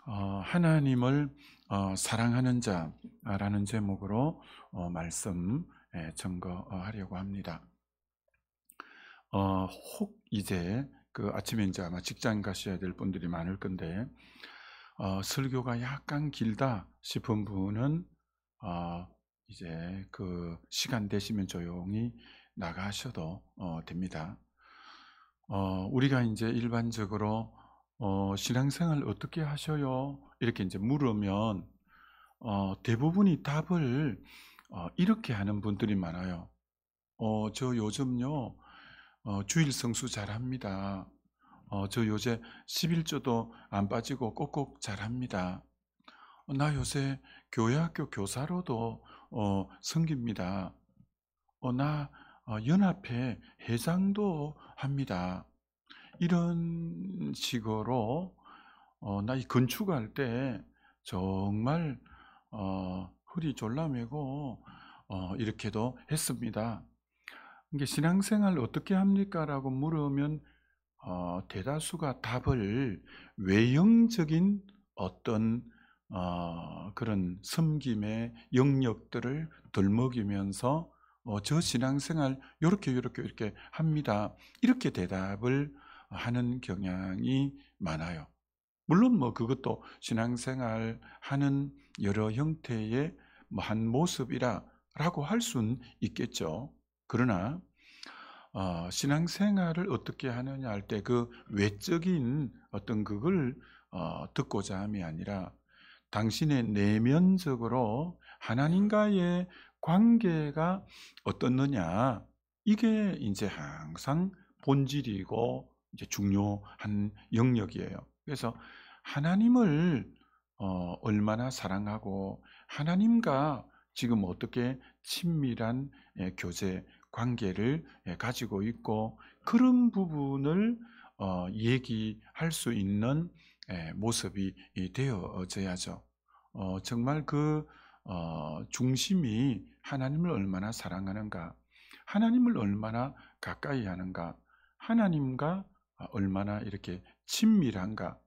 하나님을 사랑하는 자라는 제목으로 말씀 증거하려고 합니다. 혹 이제 아침에 이제 아마 직장 가셔야 될 분들이 많을 건데 설교가 약간 길다 싶은 분은 이제 시간 되시면 조용히 나가셔도 됩니다. 우리가 이제 일반적으로 신앙생활 어떻게 하셔요? 이렇게 이제 물으면 대부분이 답을 이렇게 하는 분들이 많아요. 저 요즘요 주일 성수 잘합니다. 저 요새 11조도 안 빠지고 꼭꼭 잘합니다. 나 요새 교회 학교 교사로도 섬깁니다. 나 연합회 회장도 합니다. 이런 식으로 나 이 건축할 때 정말 허리 졸라매고 이렇게도 했습니다. 이게 신앙생활 어떻게 합니까? 라고 물으면 대다수가 답을 외형적인 어떤 그런 섬김의 영역들을 덜먹이면서 저 신앙생활 이렇게 합니다. 이렇게 대답을 하는 경향이 많아요. 물론 그것도 신앙생활 하는 여러 형태의 한 모습이라고 할 수는 있겠죠. 그러나 신앙생활을 어떻게 하느냐 할 때 그 외적인 어떤 그걸 듣고자 함이 아니라 당신의 내면적으로 하나님과의 관계가 어떻느냐, 이게 이제 항상 본질이고 이제 중요한 영역이에요. 그래서 하나님을 얼마나 사랑하고 하나님과 지금 어떻게 친밀한 교제 관계를 가지고 있고, 그런 부분을 얘기할 수 있는 모습이 되어져야죠. 정말 중심이 하나님을 얼마나 사랑하는가, 하나님을 얼마나 가까이 하는가, 하나님과 얼마나 이렇게 친밀한가,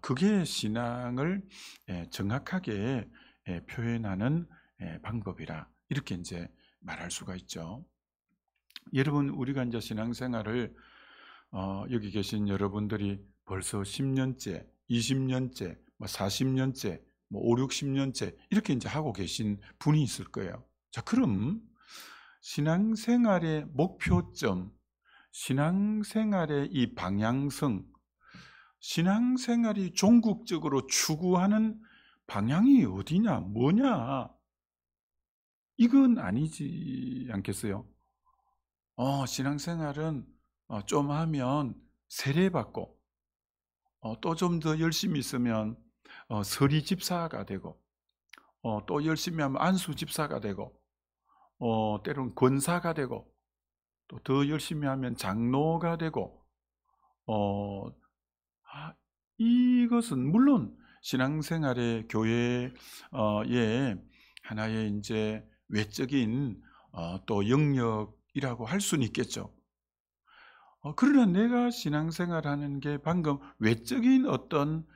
그게 신앙을 정확하게 표현하는 방법이라, 이렇게 이제 말할 수가 있죠. 여러분, 우리가 이제 신앙생활을 여기 계신 여러분들이 벌써 10년째, 20년째, 40년째, 5, 60년째 이렇게 이제 하고 계신 분이 있을 거예요. 자, 그럼 신앙생활의 목표점, 신앙생활의 이 방향성, 신앙생활이 종국적으로 추구하는 방향이 어디냐, 뭐냐? 이건 아니지 않겠어요? 신앙생활은 좀 하면 세례받고, 또 좀 더 열심히 있으면 서리 집사가 되고, 또 열심히 하면 안수 집사가 되고, 때로는 권사가 되고, 또 더 열심히 하면 장로가 되고, 이것은 물론 신앙생활의 교회의 하나의 이제 외적인 또 영역이라고 할 수는 있겠죠. 그러나 내가 신앙생활하는 게 방금 외적인 어떤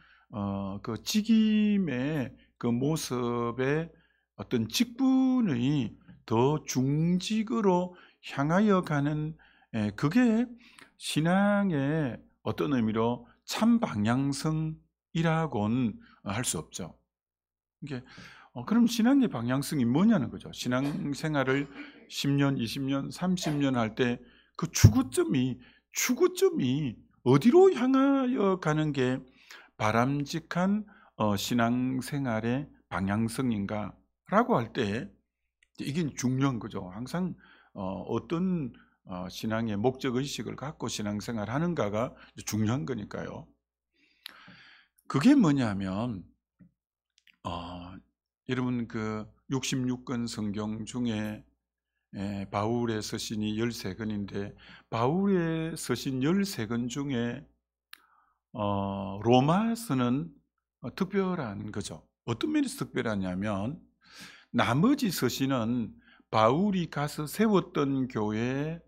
그 직임의 그 모습의 어떤 직분의 더 중직으로 향하여 가는, 그게 신앙의 어떤 의미로 참 방향성이라고는 할 수 없죠. 이게 그럼 신앙의 방향성이 뭐냐는 거죠. 신앙생활을 10년, 20년, 30년 할 때 그 추구점이 어디로 향하여 가는 게 바람직한 신앙생활의 방향성인가라고 할 때 이게 중요한 거죠. 항상 어떤 신앙의 목적의식을 갖고 신앙생활 하는가가 중요한 거니까요. 그게 뭐냐면 여러분 66권 성경 중에 바울의 서신이 13권인데 바울의 서신 13권 중에 로마서는 특별한 거죠. 어떤 면에서 특별하냐면 나머지 서신은 바울이 가서 세웠던 교회에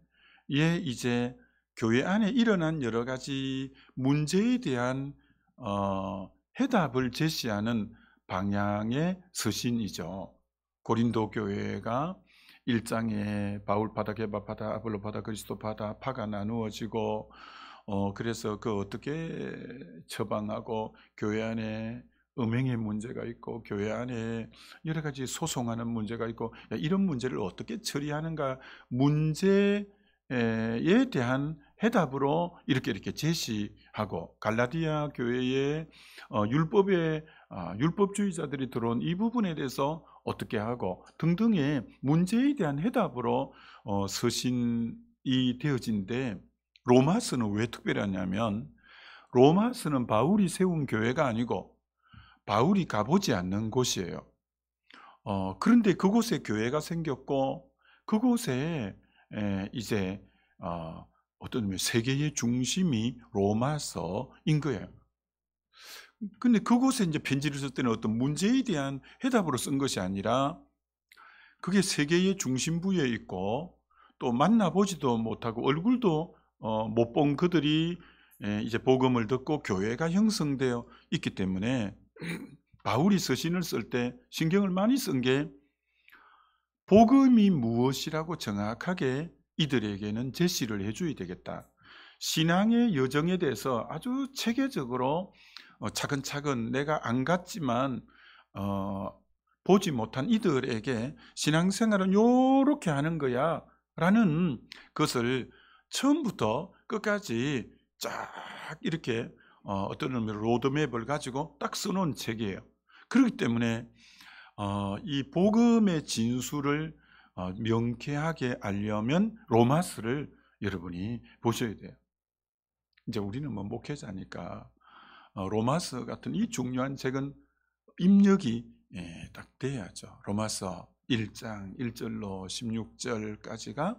이제 교회 안에 일어난 여러 가지 문제에 대한 해답을 제시하는 방향의 서신이죠. 고린도 교회가 1장에 바울파다, 게바파다, 아볼로파다, 그리스도파다 파가 나누어지고 그래서 어떻게 처방하고 교회 안에 음행의 문제가 있고 교회 안에 여러 가지 소송하는 문제가 있고 이런 문제를 어떻게 처리하는가 문제에 대한 해답으로 이렇게 제시하고 갈라디아 교회에 율법주의자들이 들어온 이 부분에 대해서 어떻게 하고 등등의 문제에 대한 해답으로 서신이 되어진데 로마서는 왜 특별하냐면 로마서는 바울이 세운 교회가 아니고 바울이 가보지 않는 곳이에요. 그런데 그곳에 교회가 생겼고 그곳에 이제 어떤 의미 세계의 중심이 로마서인 거예요. 근데 그곳에 이제 편지를 쓸 때는 어떤 문제에 대한 해답으로 쓴 것이 아니라 그게 세계의 중심부에 있고 또 만나보지도 못하고 얼굴도 못 본 그들이 이제 복음을 듣고 교회가 형성되어 있기 때문에 바울이 서신을 쓸 때 신경을 많이 쓴 게 복음이 무엇이라고 정확하게 이들에게는 제시를 해줘야 되겠다. 신앙의 여정에 대해서 아주 체계적으로 차근차근 내가 안 갔지만 보지 못한 이들에게 신앙생활은 요렇게 하는 거야 라는 것을 처음부터 끝까지 쫙 이렇게 어떤 의미로 로드맵을 가지고 딱 써놓은 책이에요. 그렇기 때문에 이 복음의 진수를 명쾌하게 알려면 로마서를 여러분이 보셔야 돼요. 이제 우리는 뭐 목회자니까 로마서 같은 이 중요한 책은 입력이 딱 돼야죠. 로마서 1장 1절로 16절까지가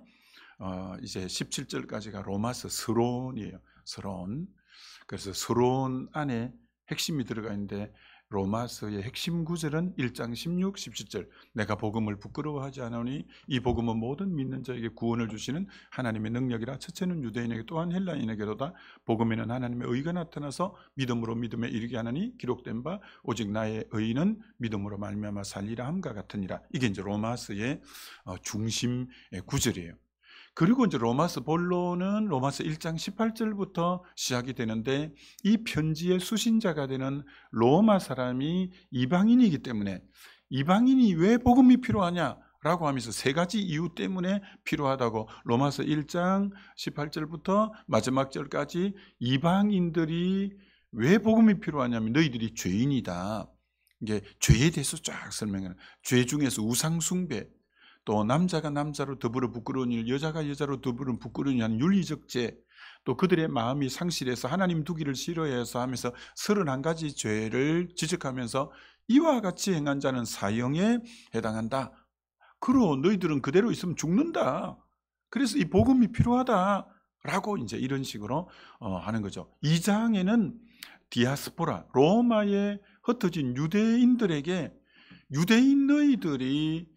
이제 17절까지가 로마서 서론이에요. 서론. 그래서 서론 안에 핵심이 들어가 있는데 로마서의 핵심 구절은 1장 16, 17절 내가 복음을 부끄러워하지 않으니 이 복음은 모든 믿는 자에게 구원을 주시는 하나님의 능력이라 첫째는 유대인에게 또한 헬라인에게로다 복음에는 하나님의 의가 나타나서 믿음으로 믿음에 이르게 하나니 기록된 바 오직 나의 의는 믿음으로 말미암아 살리라 함과 같으니라. 이게 이제 로마서의 중심 구절이에요. 그리고 이제 로마서 본론은 로마서 1장 18절부터 시작이 되는데 이 편지의 수신자가 되는 로마 사람이 이방인이기 때문에 이방인이 왜 복음이 필요하냐라고 하면서 세 가지 이유 때문에 필요하다고 로마서 1장 18절부터 마지막 절까지 이방인들이 왜 복음이 필요하냐면 너희들이 죄인이다. 이게 죄에 대해서 쫙 설명해요. 죄 중에서 우상 숭배 또 남자가 남자로 더불어 부끄러운 일, 여자가 여자로 더불어 부끄러운 일 하는 윤리적 죄, 또 그들의 마음이 상실해서 하나님 두기를 싫어해서 하면서 31가지 죄를 지적하면서 이와 같이 행한 자는 사형에 해당한다. 그러 너희들은 그대로 있으면 죽는다. 그래서 이 복음이 필요하다라고 이제 이런 식으로 하는 거죠. 2장에는 디아스포라, 로마에 흩어진 유대인들에게 유대인 너희들이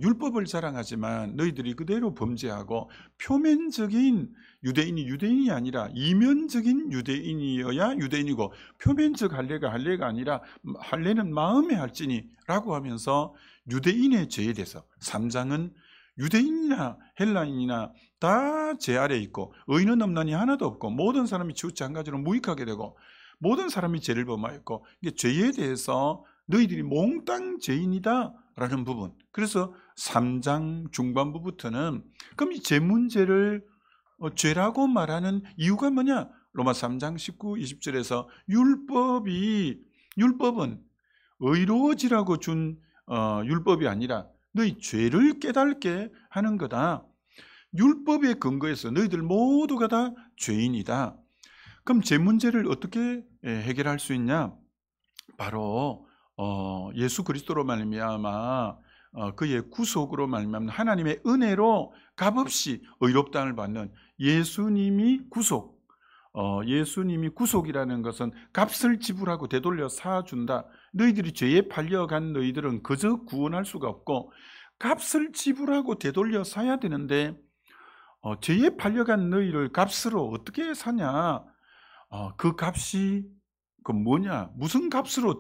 율법을 자랑하지만 너희들이 그대로 범죄하고 표면적인 유대인이 아니라 이면적인 유대인이어야 유대인이고 표면적 할례가 아니라 할례는 마음의 할지니 라고 하면서 유대인의 죄에 대해서 3장은 유대인이나 헬라인이나 다 죄 아래에 있고 의인은 없나니 하나도 없고 모든 사람이 치우치 한 가지로 무익하게 되고 모든 사람이 죄를 범하였고 이게 죄에 대해서 너희들이 몽땅 죄인이다 라는 부분. 그래서 3장 중반부부터는 그럼 이 죄 문제를 죄라고 말하는 이유가 뭐냐? 로마 3장 19, 20절에서 율법은 의로워지라고 준 율법이 아니라 너희 죄를 깨닫게 하는 거다. 율법의 근거에서 너희들 모두가 다 죄인이다. 그럼 죄 문제를 어떻게 해결할 수 있냐? 바로 예수 그리스도로 말미암아 그의 구속으로 말미암아 하나님의 은혜로 값없이 의롭다함을 받는 예수님이 구속이라는 것은 값을 지불하고 되돌려 사준다. 너희들이 죄에 팔려간 너희들은 그저 구원할 수가 없고 값을 지불하고 되돌려 사야 되는데 죄에 팔려간 너희를 값으로 어떻게 사냐? 그 값이 그 뭐냐? 무슨 값으로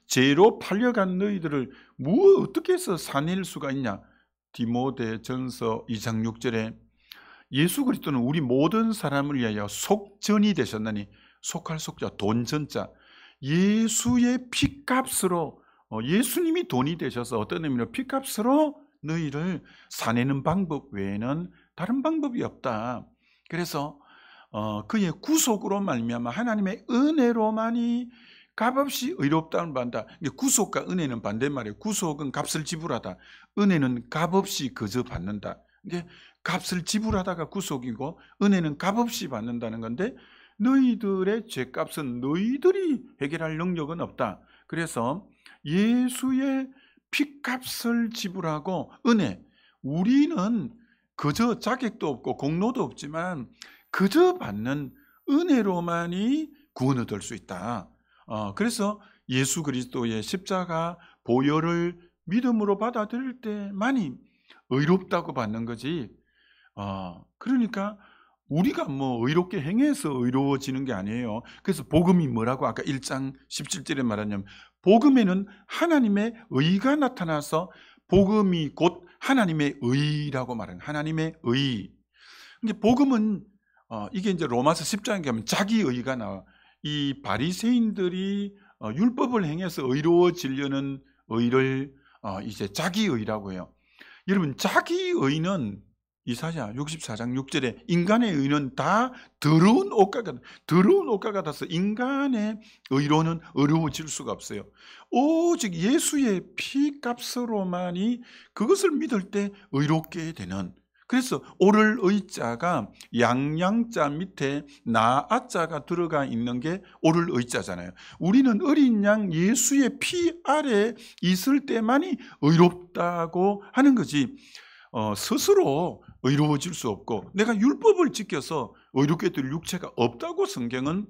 죄로 팔려간 너희들을 어떻게 해서 사낼 수가 있냐? 디모데전서 2장 6절에 예수 그리스도는 우리 모든 사람을 위하여 속전이 되셨나니, 속할 속자 돈전자, 예수의 피값으로, 예수님이 돈이 되셔서 어떤 의미로 피값으로 너희를 사내는 방법 외에는 다른 방법이 없다. 그래서 그의 구속으로 말미암아 하나님의 은혜로만이 값없이 의롭다는 바다. 구속과 은혜는 반대말이에요. 구속은 값을 지불하다, 은혜는 값없이 거저 받는다. 이게 값을 지불하다가 구속이고 은혜는 값없이 받는다는 건데, 너희들의 죄값은 너희들이 해결할 능력은 없다. 그래서 예수의 피값을 지불하고 은혜, 우리는 그저 자격도 없고 공로도 없지만 그저 받는 은혜로만이 구원 얻을 수 있다. 그래서 예수 그리스도의 십자가 보혈을 믿음으로 받아들일 때만이 의롭다고 받는 거지. 그러니까 우리가 뭐 의롭게 행해서 의로워지는 게 아니에요. 그래서 복음이 뭐라고 아까 1장 17절에 말하냐면, 복음에는 하나님의 의가 나타나서 복음이 곧 하나님의 의라고 말하는, 하나님의 의. 근데 복음은 이게 이제 로마서 10장에 가면 자기 의가 나와. 이 바리새인들이 율법을 행해서 의로워지려는 의를 이제 자기 의라고 해요. 여러분, 자기 의는 이사야 64장 6절에 인간의 의는 다 더러운 옷과 같아서 인간의 의로는 어려워질 수가 없어요. 오직 예수의 피값으로만이 그것을 믿을 때 의롭게 되는. 그래서 오를 의자가 양양자 밑에 나아자가 들어가 있는 게 오를 의자잖아요. 우리는 어린 양 예수의 피 아래 있을 때만이 의롭다고 하는 거지, 스스로 의로워질 수 없고 내가 율법을 지켜서 의롭게 될 육체가 없다고 성경은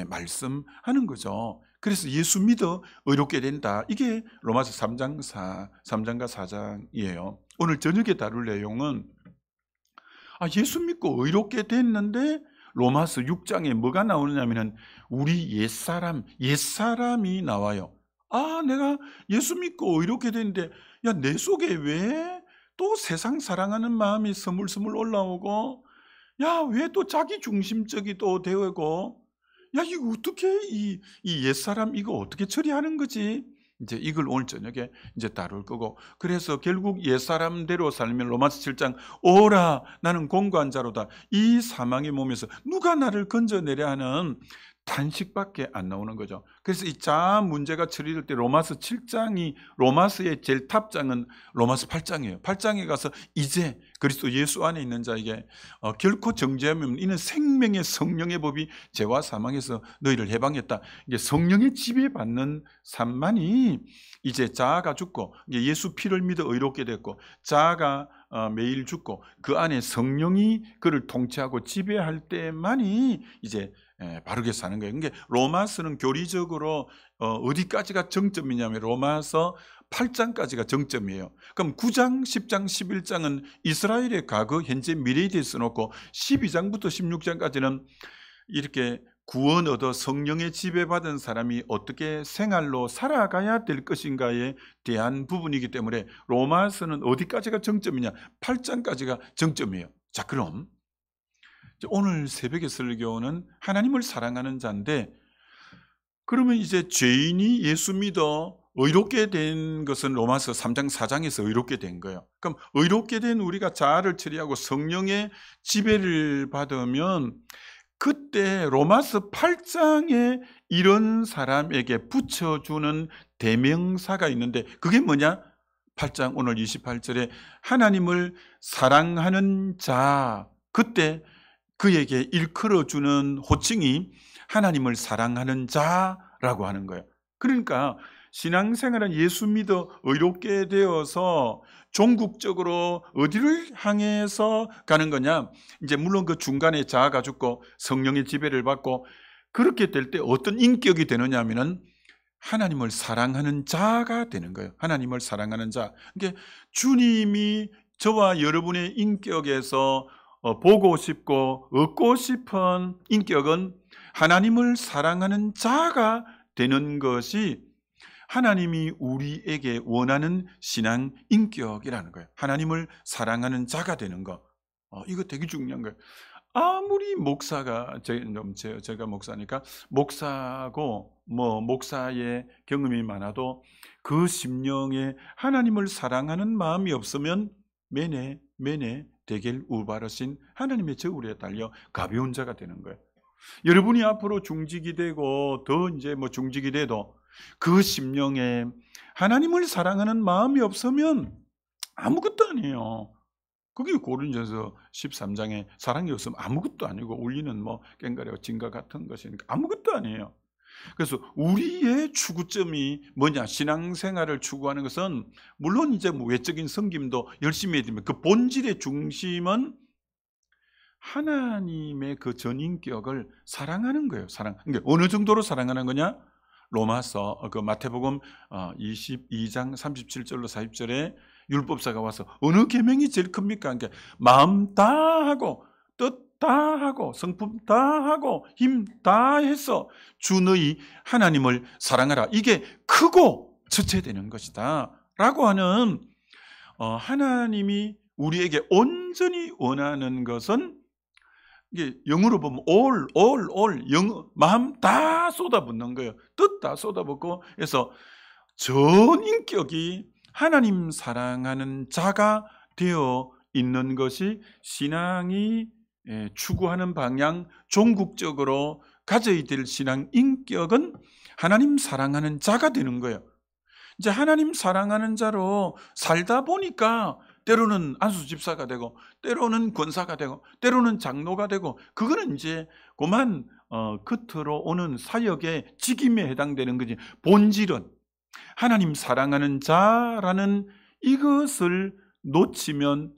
말씀하는 거죠. 그래서 예수 믿어 의롭게 된다. 이게 로마서 3장과 4장이에요. 오늘 저녁에 다룰 내용은 예수 믿고 의롭게 됐는데 로마서 6장에 뭐가 나오느냐면 우리 옛사람이 나와요. 내가 예수 믿고 의롭게 됐는데 내 속에 왜 또 세상 사랑하는 마음이 스물스물 올라오고, 왜 또 자기 중심적이 또 되고, 이거 어떻게 이 옛사람 이거 어떻게 처리하는 거지? 이제 이걸 오늘 저녁에 이제 다룰 거고, 그래서 결국 옛사람대로 살면 로마서 7장 오라 나는 공고한 자로다, 이 사망의 몸에서 누가 나를 건져내려 하는 탄식밖에 안 나오는 거죠. 그래서 이 자 문제가 처리될 때 로마서 7장이, 로마서의 제일 탑장은 로마서 8장이에요. 8장에 가서 이제 그리스도 예수 안에 있는 자에게 결코 정죄하면 이는 생명의 성령의 법이 죄와 사망에서 너희를 해방했다. 이게 성령의 지배받는 삶만이, 이제 자아가 죽고 예수 피를 믿어 의롭게 됐고, 자아가 매일 죽고 그 안에 성령이 그를 통치하고 지배할 때만이 이제 바르게 사는 거예요. 그러니까 로마서는 교리적으로 어디까지가 정점이냐면 로마서 8장까지가 정점이에요. 그럼 9장, 10장, 11장은 이스라엘의 과거, 현재, 미래에 대해서 놓고 12장부터 16장까지는 이렇게 구원 얻어 성령의 지배받은 사람이 어떻게 생활로 살아가야 될 것인가에 대한 부분이기 때문에 로마서는 어디까지가 정점이냐? 8장까지가 정점이에요. 자, 그럼 오늘 새벽의 설교는 하나님을 사랑하는 자인데, 그러면 이제 죄인이 예수 믿어 의롭게 된 것은 로마서 3장 4장에서 의롭게 된 거예요. 그럼 의롭게 된 우리가 자아를 처리하고 성령의 지배를 받으면 그때 로마서 8장에 이런 사람에게 붙여주는 대명사가 있는데, 그게 뭐냐? 8장 오늘 28절에 하나님을 사랑하는 자, 그때 그에게 일컬어주는 호칭이 하나님을 사랑하는 자라고 하는 거예요. 그러니까 신앙생활은 예수 믿어 의롭게 되어서 종국적으로 어디를 향해서 가는 거냐? 이제 물론 그 중간에 자아가 죽고 성령의 지배를 받고 그렇게 될 때 어떤 인격이 되느냐 하면은 하나님을 사랑하는 자가 되는 거예요. 하나님을 사랑하는 자. 그러니까 주님이 저와 여러분의 인격에서 보고 싶고 얻고 싶은 인격은 하나님을 사랑하는 자가 되는 것이 하나님이 우리에게 원하는 신앙 인격이라는 거예요. 하나님을 사랑하는 자가 되는 거. 이거 되게 중요한 거예요. 아무리 목사가, 제가 목사니까, 목사고, 목사의 경험이 많아도 그 심령에 하나님을 사랑하는 마음이 없으면 매내 대결 우바르신 하나님의 저울에 달려 가벼운 자가 되는 거예요. 여러분이 앞으로 중직이 되고 더 이제 중직이 돼도 그 심령에 하나님을 사랑하는 마음이 없으면 아무것도 아니에요. 그게 고린도전서 13장에 사랑이 없으면 아무것도 아니고 울리는 꽹과리와 징과 같은 것이니까 아무것도 아니에요. 그래서 우리의 추구점이 뭐냐? 신앙생활을 추구하는 것은 물론 이제 외적인 섬김도 열심히 해야 됩니다. 그 본질의 중심은 하나님의 그 전인격을 사랑하는 거예요. 그러니까 어느 정도로 사랑하는 거냐? 로마서 마태복음 22장 37절로 40절에 율법사가 와서 어느 계명이 제일 큽니까? 그러니까 마음 다하고 뜻 다하고 성품 다하고 힘 다해서 주 너희 하나님을 사랑하라. 이게 크고 첫째 되는 것이다 라고 하는 하나님이 우리에게 온전히 원하는 것은 이게 영어로 보면 all 마음 다 쏟아붓는 거예요. 뜻 다 쏟아붓고 해서 전 인격이 하나님 사랑하는 자가 되어 있는 것이 신앙이 추구하는 방향, 종국적으로 가져야 될 신앙 인격은 하나님 사랑하는 자가 되는 거예요. 이제 하나님 사랑하는 자로 살다 보니까 때로는 안수 집사가 되고 때로는 권사가 되고 때로는 장로가 되고 그거는 이제 그만 겉으로 오는 사역의 직임에 해당되는 거지. 본질은 하나님 사랑하는 자라는 이것을 놓치면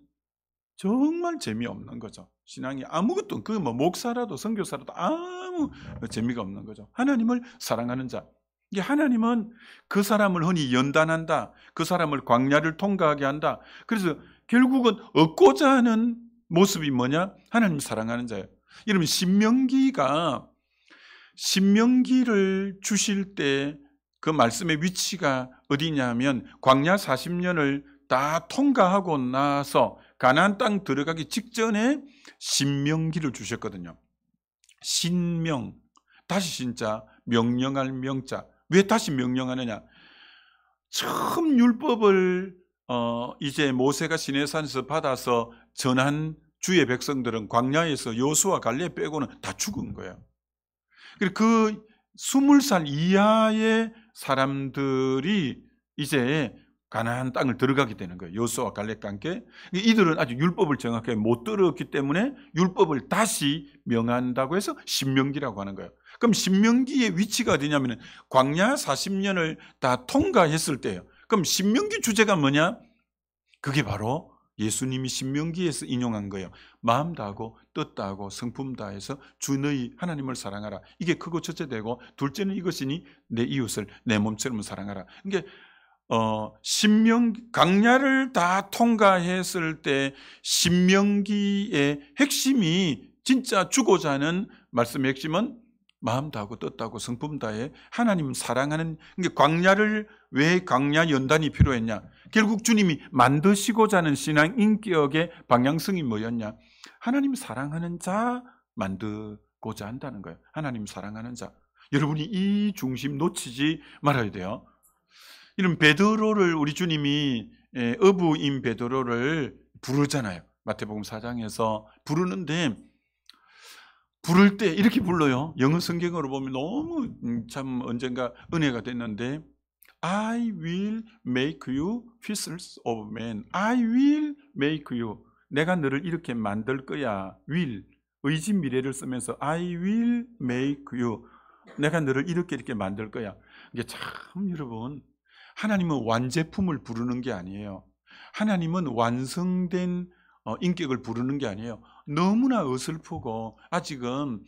정말 재미없는 거죠. 신앙이 아무것도 목사라도 선교사라도 아무 재미가 없는 거죠. 하나님을 사랑하는 자. 이게 하나님은 그 사람을 흔히 연단한다. 그 사람을 광야를 통과하게 한다. 그래서 결국은 얻고자 하는 모습이 뭐냐? 하나님 사랑하는 자예요. 여러분 신명기를 주실 때 그 말씀의 위치가 어디냐면 광야 40년을 다 통과하고 나서 가나안 땅 들어가기 직전에 신명기를 주셨거든요. 신명, 다시 진짜 명령할 명자. 왜 다시 명령하느냐? 처음 율법을 이제 모세가 시내산에서 받아서 전한 주의 백성들은 광야에서 여호수아 갈렙 빼고는 다 죽은 거예요. 그리고 그 20살 이하의 사람들이 이제 가나안 땅을 들어가게 되는 거예요. 여호수아와 갈렙과 함께. 이들은 아직 율법을 정확하게 못 들었기 때문에 율법을 다시 명한다고 해서 신명기라고 하는 거예요. 그럼 신명기의 위치가 어디냐면 광야 40년을 다 통과했을 때예요. 그럼 신명기 주제가 뭐냐? 그게 바로 예수님이 신명기에서 인용한 거예요. 마음 다하고 뜻 다하고 성품 다해서 주 너희 하나님을 사랑하라. 이게 크고 첫째 되고 둘째는 이것이니 내 이웃을 내 몸처럼 사랑하라. 그러니까 광야를 다 통과했을 때 신명기의 핵심이 진짜 주고자 하는 말씀의 핵심은 마음 다하고 뜻 다하고 성품 다해 하나님 사랑하는. 그러니까 왜 광야 연단이 필요했냐? 결국 주님이 만드시고자 하는 신앙 인격의 방향성이 뭐였냐? 하나님 사랑하는 자 만들고자 한다는 거예요. 하나님 사랑하는 자. 여러분이 이 중심 놓치지 말아야 돼요. 이런 베드로를 우리 주님이 어부인 베드로를 부르잖아요. 마태복음 4장에서 부르는데 부를 때 이렇게 불러요. 영어 성경으로 보면 너무 참 언젠가 은혜가 됐는데 I will make you fishers of men. I will make you. 내가 너를 이렇게 만들 거야. will. 의지 미래를 쓰면서 I will make you. 내가 너를 이렇게 만들 거야. 이게 참 여러분 하나님은 완제품을 부르는 게 아니에요. 하나님은 완성된 인격을 부르는 게 아니에요. 너무나 어설프고 아직은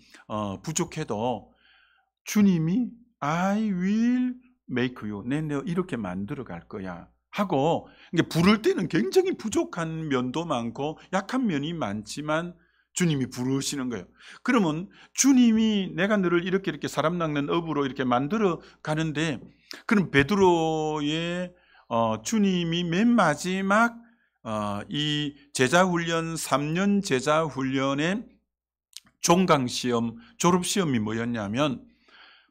부족해도 주님이 I will make you. 너 이렇게 만들어 갈 거야 하고 부를 때는 굉장히 부족한 면도 많고 약한 면이 많지만 주님이 부르시는 거예요. 그러면 주님이 내가 너를 이렇게 사람 낚는 어부로 이렇게 만들어 가는데, 그럼 베드로의 주님이 맨 마지막 이 제자훈련 3년 제자훈련의 종강시험, 졸업시험이 뭐였냐면,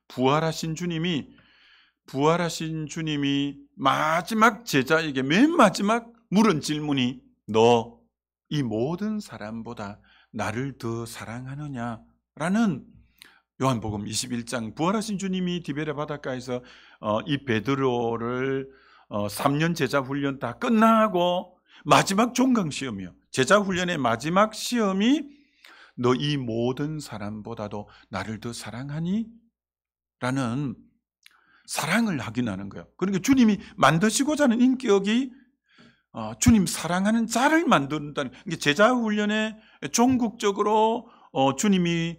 부활하신 주님이 마지막 제자에게 맨 마지막 물은 질문이, 너 이 모든 사람보다 나를 더 사랑하느냐? 라는, 요한복음 21장, 부활하신 주님이 디베레 바닷가에서 이 베드로를 3년 제자훈련 다 끝나고 마지막 종강시험이요, 제자훈련의 마지막 시험이, 너 이 모든 사람보다도 나를 더 사랑하니? 라는 사랑을 확인하는 거예요. 그러니까 주님이 만드시고자 하는 인격이 주님 사랑하는 자를 만든다는, 제자훈련에 종국적으로 주님이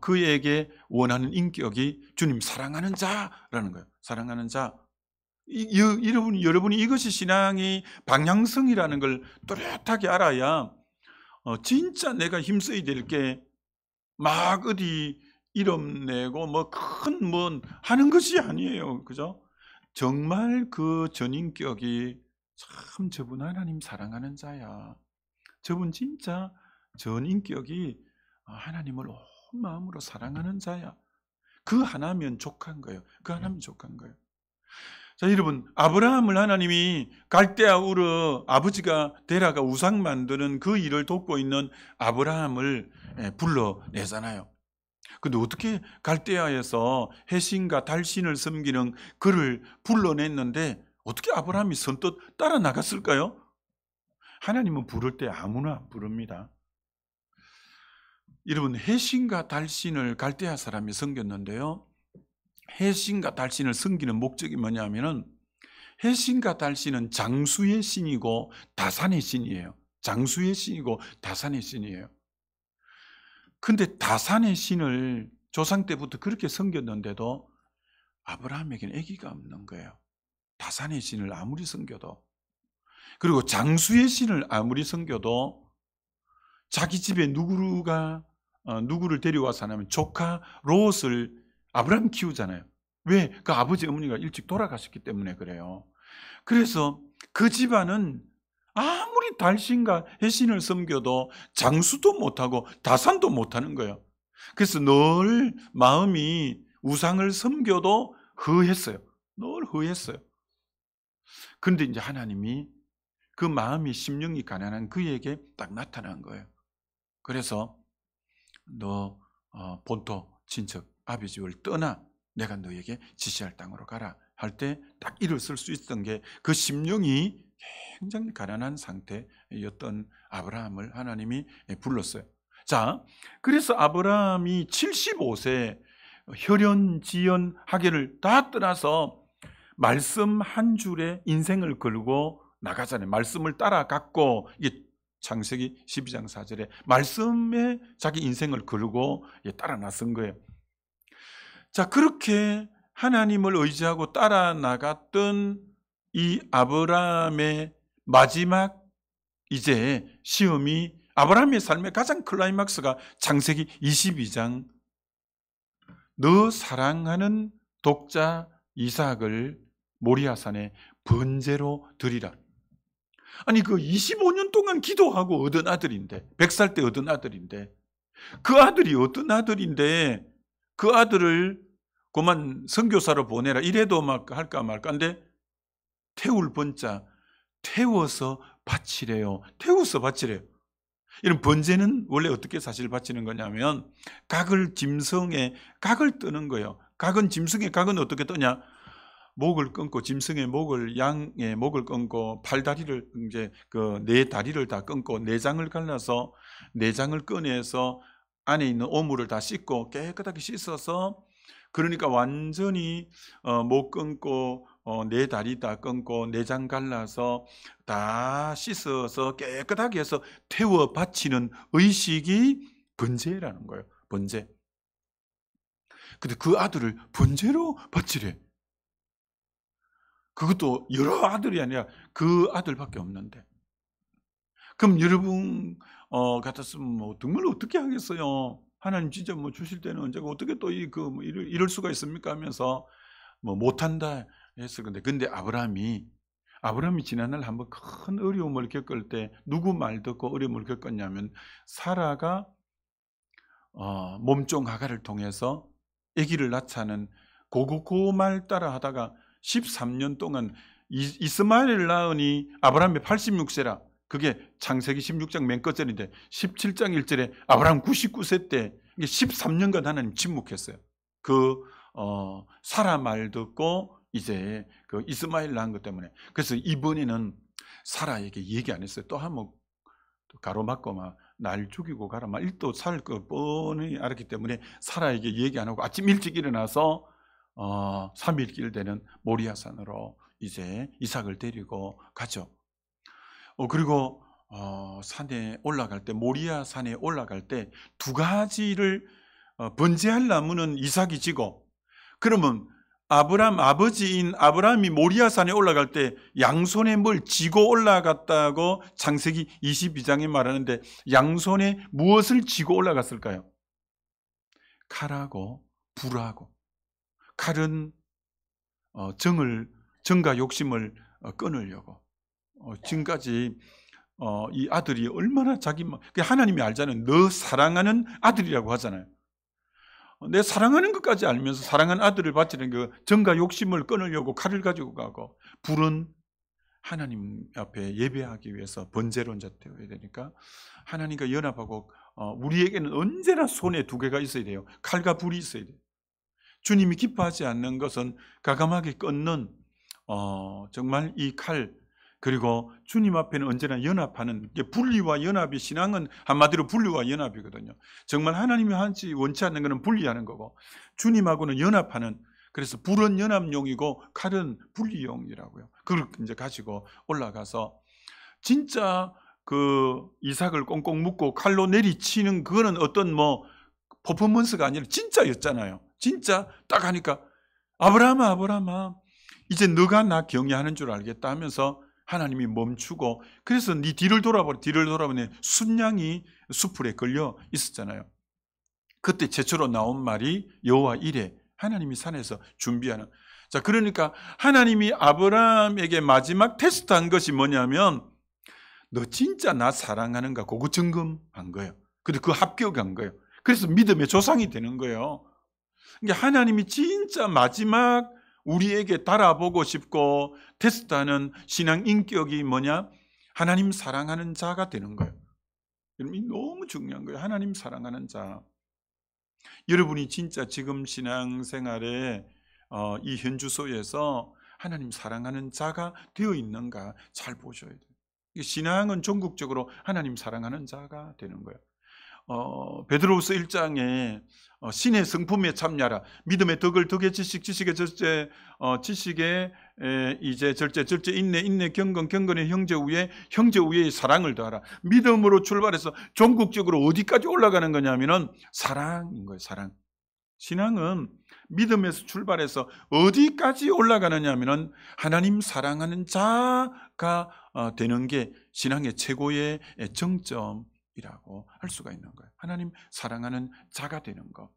그에게 원하는 인격이 주님 사랑하는 자라는 거예요. 사랑하는 자. 여러분이 이것이 신앙의 방향성이라는 걸 또렷하게 알아야 진짜 내가 힘써야 될 게 막 어디 이름 내고 큰 하는 것이 아니에요. 그죠? 정말 그 전인격이, 참 저분 하나님 사랑하는 자야. 저분 진짜 전인격이 하나님을 온 마음으로 사랑하는 자야. 그 하나면 족한 거예요. 그 하나면 족한 거예요. 자, 여러분, 아브라함을 하나님이 갈대아 우르 아버지가 데라가 우상 만드는 그 일을 돕고 있는 아브라함을 불러내잖아요. 근데 어떻게 갈대아에서 해신과 달신을 섬기는 그를 불러냈는데 어떻게 아브라함이 선뜻 따라 나갔을까요? 하나님은 부를 때 아무나 안 부릅니다. 여러분, 해신과 달신을 갈대아 사람이 섬겼는데요, 해신과 달신을 섬기는 목적이 뭐냐면은, 해신과 달신은 장수의 신이고 다산의 신이에요. 장수의 신이고 다산의 신이에요. 근데 다산의 신을 조상 때부터 그렇게 섬겼는데도 아브라함에게는 아기가 없는 거예요. 다산의 신을 아무리 섬겨도. 그리고 장수의 신을 아무리 섬겨도 자기 집에 누구를 데려와서 하냐면 조카 롯을 아브라함이 키우잖아요. 왜? 그 아버지 어머니가 일찍 돌아가셨기 때문에 그래요. 그래서 그 집안은 아무리 달신과 해신을 섬겨도 장수도 못하고 다산도 못하는 거예요. 그래서 늘 마음이 우상을 섬겨도 허했어요. 늘 허했어요. 그런데 이제 하나님이 그 마음이, 심령이 가난한 그에게 딱 나타난 거예요. 그래서 너 본토 친척 아비 집을 떠나 내가 너에게 지시할 땅으로 가라 할 때 딱 일어설 수 있었던 게, 그 심령이 굉장히 가난한 상태였던 아브라함을 하나님이 불렀어요. 자, 그래서 아브라함이 75세 혈연, 지연, 학예를 다 떠나서 말씀 한 줄에 인생을 걸고 나가잖아요. 말씀을 따라갔고, 이게 창세기 12장 4절에 말씀에 자기 인생을 걸고 따라 나선 거예요. 자, 그렇게 하나님을 의지하고 따라 나갔던 이 아브라함의 마지막 이제 시험이, 아브라함의 삶의 가장 클라이막스가 창세기 22장, 너 사랑하는 독자 이삭을 모리아산에 번제로 드리라. 아니, 그 25년 동안 기도하고 얻은 아들인데, 100살 때 얻은 아들인데, 그 아들이 어떤 아들인데 그 아들을 그만 선교사로 보내라 이래도 막 할까 말까인데, 태울 번자, 태워서 바치래요. 태워서 바치래요. 이런 번제는 원래 어떻게 사실 바치는 거냐면, 각을 짐승에 각을 뜨는 거예요. 각은 짐승의 각은 어떻게 뜨냐? 목을 끊고, 짐승의 목을, 양의 목을 끊고, 팔다리를 이제 그 네 다리를 다 끊고 내장을 갈라서 내장을 꺼내서 안에 있는 오물을 다 씻고 깨끗하게 씻어서, 그러니까 완전히 목 끊고 네 다리 다 끊고 내장 갈라서 다 씻어서 깨끗하게 해서 태워 바치는 의식이 번제라는 거예요. 번제. 근데 그 아들을 번제로 바치래. 그것도 여러 아들이 아니라 그 아들밖에 없는데. 그럼 여러분 같았으면 뭐 정말 어떻게 하겠어요? 하나님 진짜 뭐 주실 때는 언제고 어떻게 또 이럴 수가 있습니까? 하면서 뭐 못한다 했을 건데, 근데 아브라함이 지난날 한번 큰 어려움을 겪을 때 누구 말 듣고 어려움을 겪었냐면, 사라가 몸종 하가를 통해서 아기를 낳자는 그 말 따라 하다가 13년 동안 이스마엘을 낳으니 아브라함이 86세라. 그게 창세기 16장 맨 끝절인데 17장 1절에 아브라함 99세 때 13년간 하나님 침묵했어요. 사라 말 듣고 이제 그 이스마엘 낳은 것 때문에. 그래서 이번에는 사라에게 얘기 안 했어요. 또 한번 가로막고 막 날 죽이고 가라 막 일도 살 거 뻔히 알았기 때문에 사라에게 얘기 안 하고 아침 일찍 일어나서 3일길 되는 모리아산으로 이제 이삭을 데리고 가죠. 그리고 산에 올라갈 때, 모리아 산에 올라갈 때 두 가지를 번제할 나무는 이삭이 지고, 그러면 아브라함 아버지인 아브라함이 모리아산에 올라갈 때 양손에 뭘 지고 올라갔다고 창세기 22장에 말하는데, 양손에 무엇을 지고 올라갔을까요? 칼하고 불하고. 칼은 정과 욕심을 끊으려고. 지금까지 이 아들이 얼마나 하나님이 알잖아요. 너 사랑하는 아들이라고 하잖아요. 내 사랑하는 것까지 알면서 사랑하는 아들을 바치는 그 정과 욕심을 끊으려고 칼을 가지고 가고, 불은 하나님 앞에 예배하기 위해서 번제론자 되어야 되니까 하나님과 연합하고, 우리에게는 언제나 손에 두 개가 있어야 돼요. 칼과 불이 있어야 돼요. 주님이 기뻐하지 않는 것은 가감하게 끊는 정말 이 칼, 그리고 주님 앞에는 언제나 연합하는, 분리와 연합이, 신앙은 한마디로 분리와 연합이거든요. 정말 하나님이 원치 않는 것은 분리하는 거고, 주님하고는 연합하는. 그래서 불은 연합용이고 칼은 분리용이라고요. 그걸 이제 가지고 올라가서 진짜 그 이삭을 꽁꽁 묶고 칼로 내리치는, 그거는 어떤 퍼포먼스가 아니라 진짜였잖아요. 진짜 딱 하니까 아브라함아, 아브라함아, 이제 너가 나 경외하는 줄 알겠다 하면서 하나님이 멈추고, 그래서 네 뒤를 돌아보니 순양이 수풀에 걸려 있었잖아요. 그때 최초로 나온 말이 여호와 이레, 하나님이 산에서 준비하는. 자, 그러니까 하나님이 아브라함에게 마지막 테스트한 것이 뭐냐면, 너 진짜 나 사랑하는가? 그거 점검한 거예요. 근데 그 합격한 거예요. 그래서 믿음의 조상이 되는 거예요. 그러니까 하나님이 진짜 마지막 우리에게 달아보고 싶고 테스트하는 신앙 인격이 뭐냐? 하나님 사랑하는 자가 되는 거예요. 여러분, 너무 중요한 거예요. 하나님 사랑하는 자. 여러분이 진짜 지금 신앙생활에 이 현주소에서 하나님 사랑하는 자가 되어 있는가 잘 보셔야 돼요. 신앙은 전국적으로 하나님 사랑하는 자가 되는 거예요. 베드로후서 1장에 신의 성품에 참여하라. 믿음의 덕을 덕의 지식, 지식의 절제, 지식의 이제 절제, 인내, 경건의 형제 우에 사랑을 더하라. 믿음으로 출발해서 전국적으로 어디까지 올라가는 거냐면은 사랑인 거예요. 사랑. 신앙은 믿음에서 출발해서 어디까지 올라가느냐 하면은 하나님 사랑하는 자가 되는 게 신앙의 최고의 정점이라고 할 수가 있는 거예요. 하나님 사랑하는 자가 되는 거.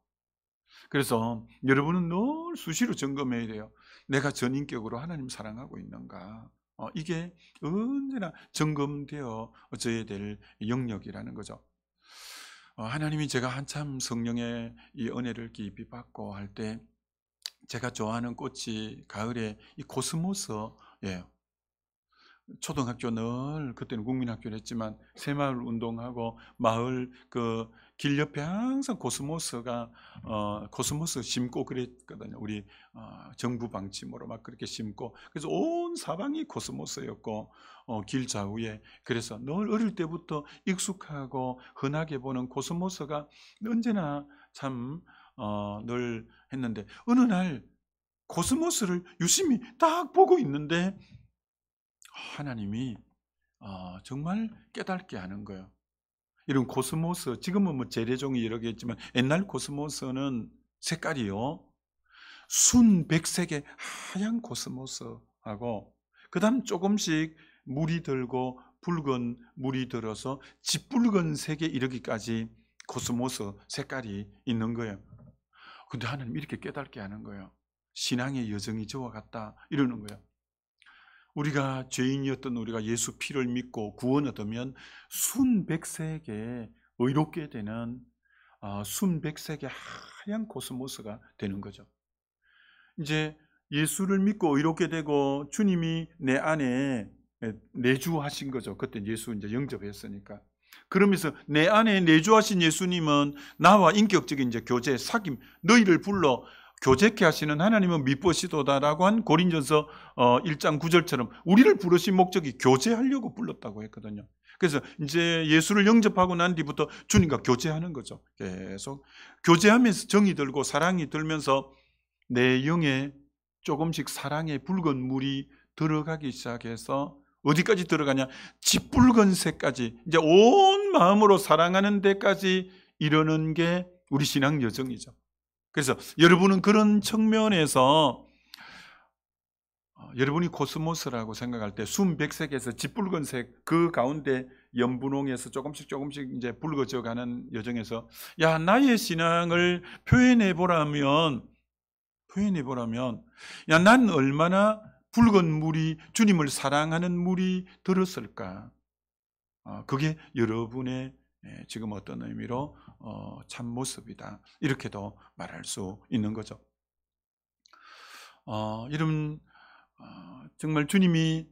그래서 여러분은 늘 수시로 점검해야 돼요. 내가 전인격으로 하나님 사랑하고 있는가. 이게 언제나 점검되어져야 될 영역이라는 거죠. 하나님이 제가 한참 성령의 이 은혜를 깊이 받고 할 때 제가 좋아하는 꽃이 가을에 이 코스모스예요. 초등학교 늘 그때는 국민학교를 했지만 새마을 운동하고 마을 그 길 옆에 항상 코스모스 심고 그랬거든요. 우리 정부 방침으로 막 그렇게 심고, 그래서 온 사방이 코스모스였고 길 좌우에. 그래서 늘 어릴 때부터 익숙하고 흔하게 보는 코스모스가 언제나 참 늘 했는데, 어느 날 코스모스를 유심히 딱 보고 있는데 하나님이 정말 깨닫게 하는 거예요. 이런 코스모스, 지금은 뭐 재래종이 여러 개 있지만 옛날 코스모스는 색깔이요, 순백색의 하얀 코스모스하고, 그 다음 조금씩 물이 들고 붉은 물이 들어서 짙붉은색에 이르기까지 코스모스 색깔이 있는 거예요. 근데 하나님 이렇게 깨닫게 하는 거예요. 신앙의 여정이 저와 같다 이러는 거예요. 우리가 죄인이었던 우리가 예수 피를 믿고 구원 얻으면 순백색에 의롭게 되는 순백색의 하얀 코스모스가 되는 거죠. 이제 예수를 믿고 의롭게 되고 주님이 내 안에 내주하신 거죠. 그때 예수 이제 영접했으니까. 그러면서 내 안에 내주하신 예수님은 나와 인격적인 이제 교제, 사귐, 너희를 불러 교제케 하시는 하나님은 미쁘시도다라고 한 고린전서 1장 9절처럼 우리를 부르신 목적이 교제하려고 불렀다고 했거든요. 그래서 이제 예수를 영접하고 난 뒤부터 주님과 교제하는 거죠. 계속 교제하면서 정이 들고 사랑이 들면서 내 영에 조금씩 사랑의 붉은 물이 들어가기 시작해서 어디까지 들어가냐? 짙붉은색까지, 이제 온 마음으로 사랑하는 데까지 이르는 게 우리 신앙 여정이죠. 그래서 여러분은 그런 측면에서 여러분이 코스모스라고 생각할 때 순백색에서 짙붉은색 그 가운데 연분홍에서 조금씩 이제 붉어져 가는 여정에서 야, 나의 신앙을 표현해 보라면 야, 난 얼마나 붉은 물이 주님을 사랑하는 물이 들었을까? 그게 여러분의 지금 어떤 의미로 참 모습이다. 이렇게도 말할 수 있는 거죠. 이런 정말 주님이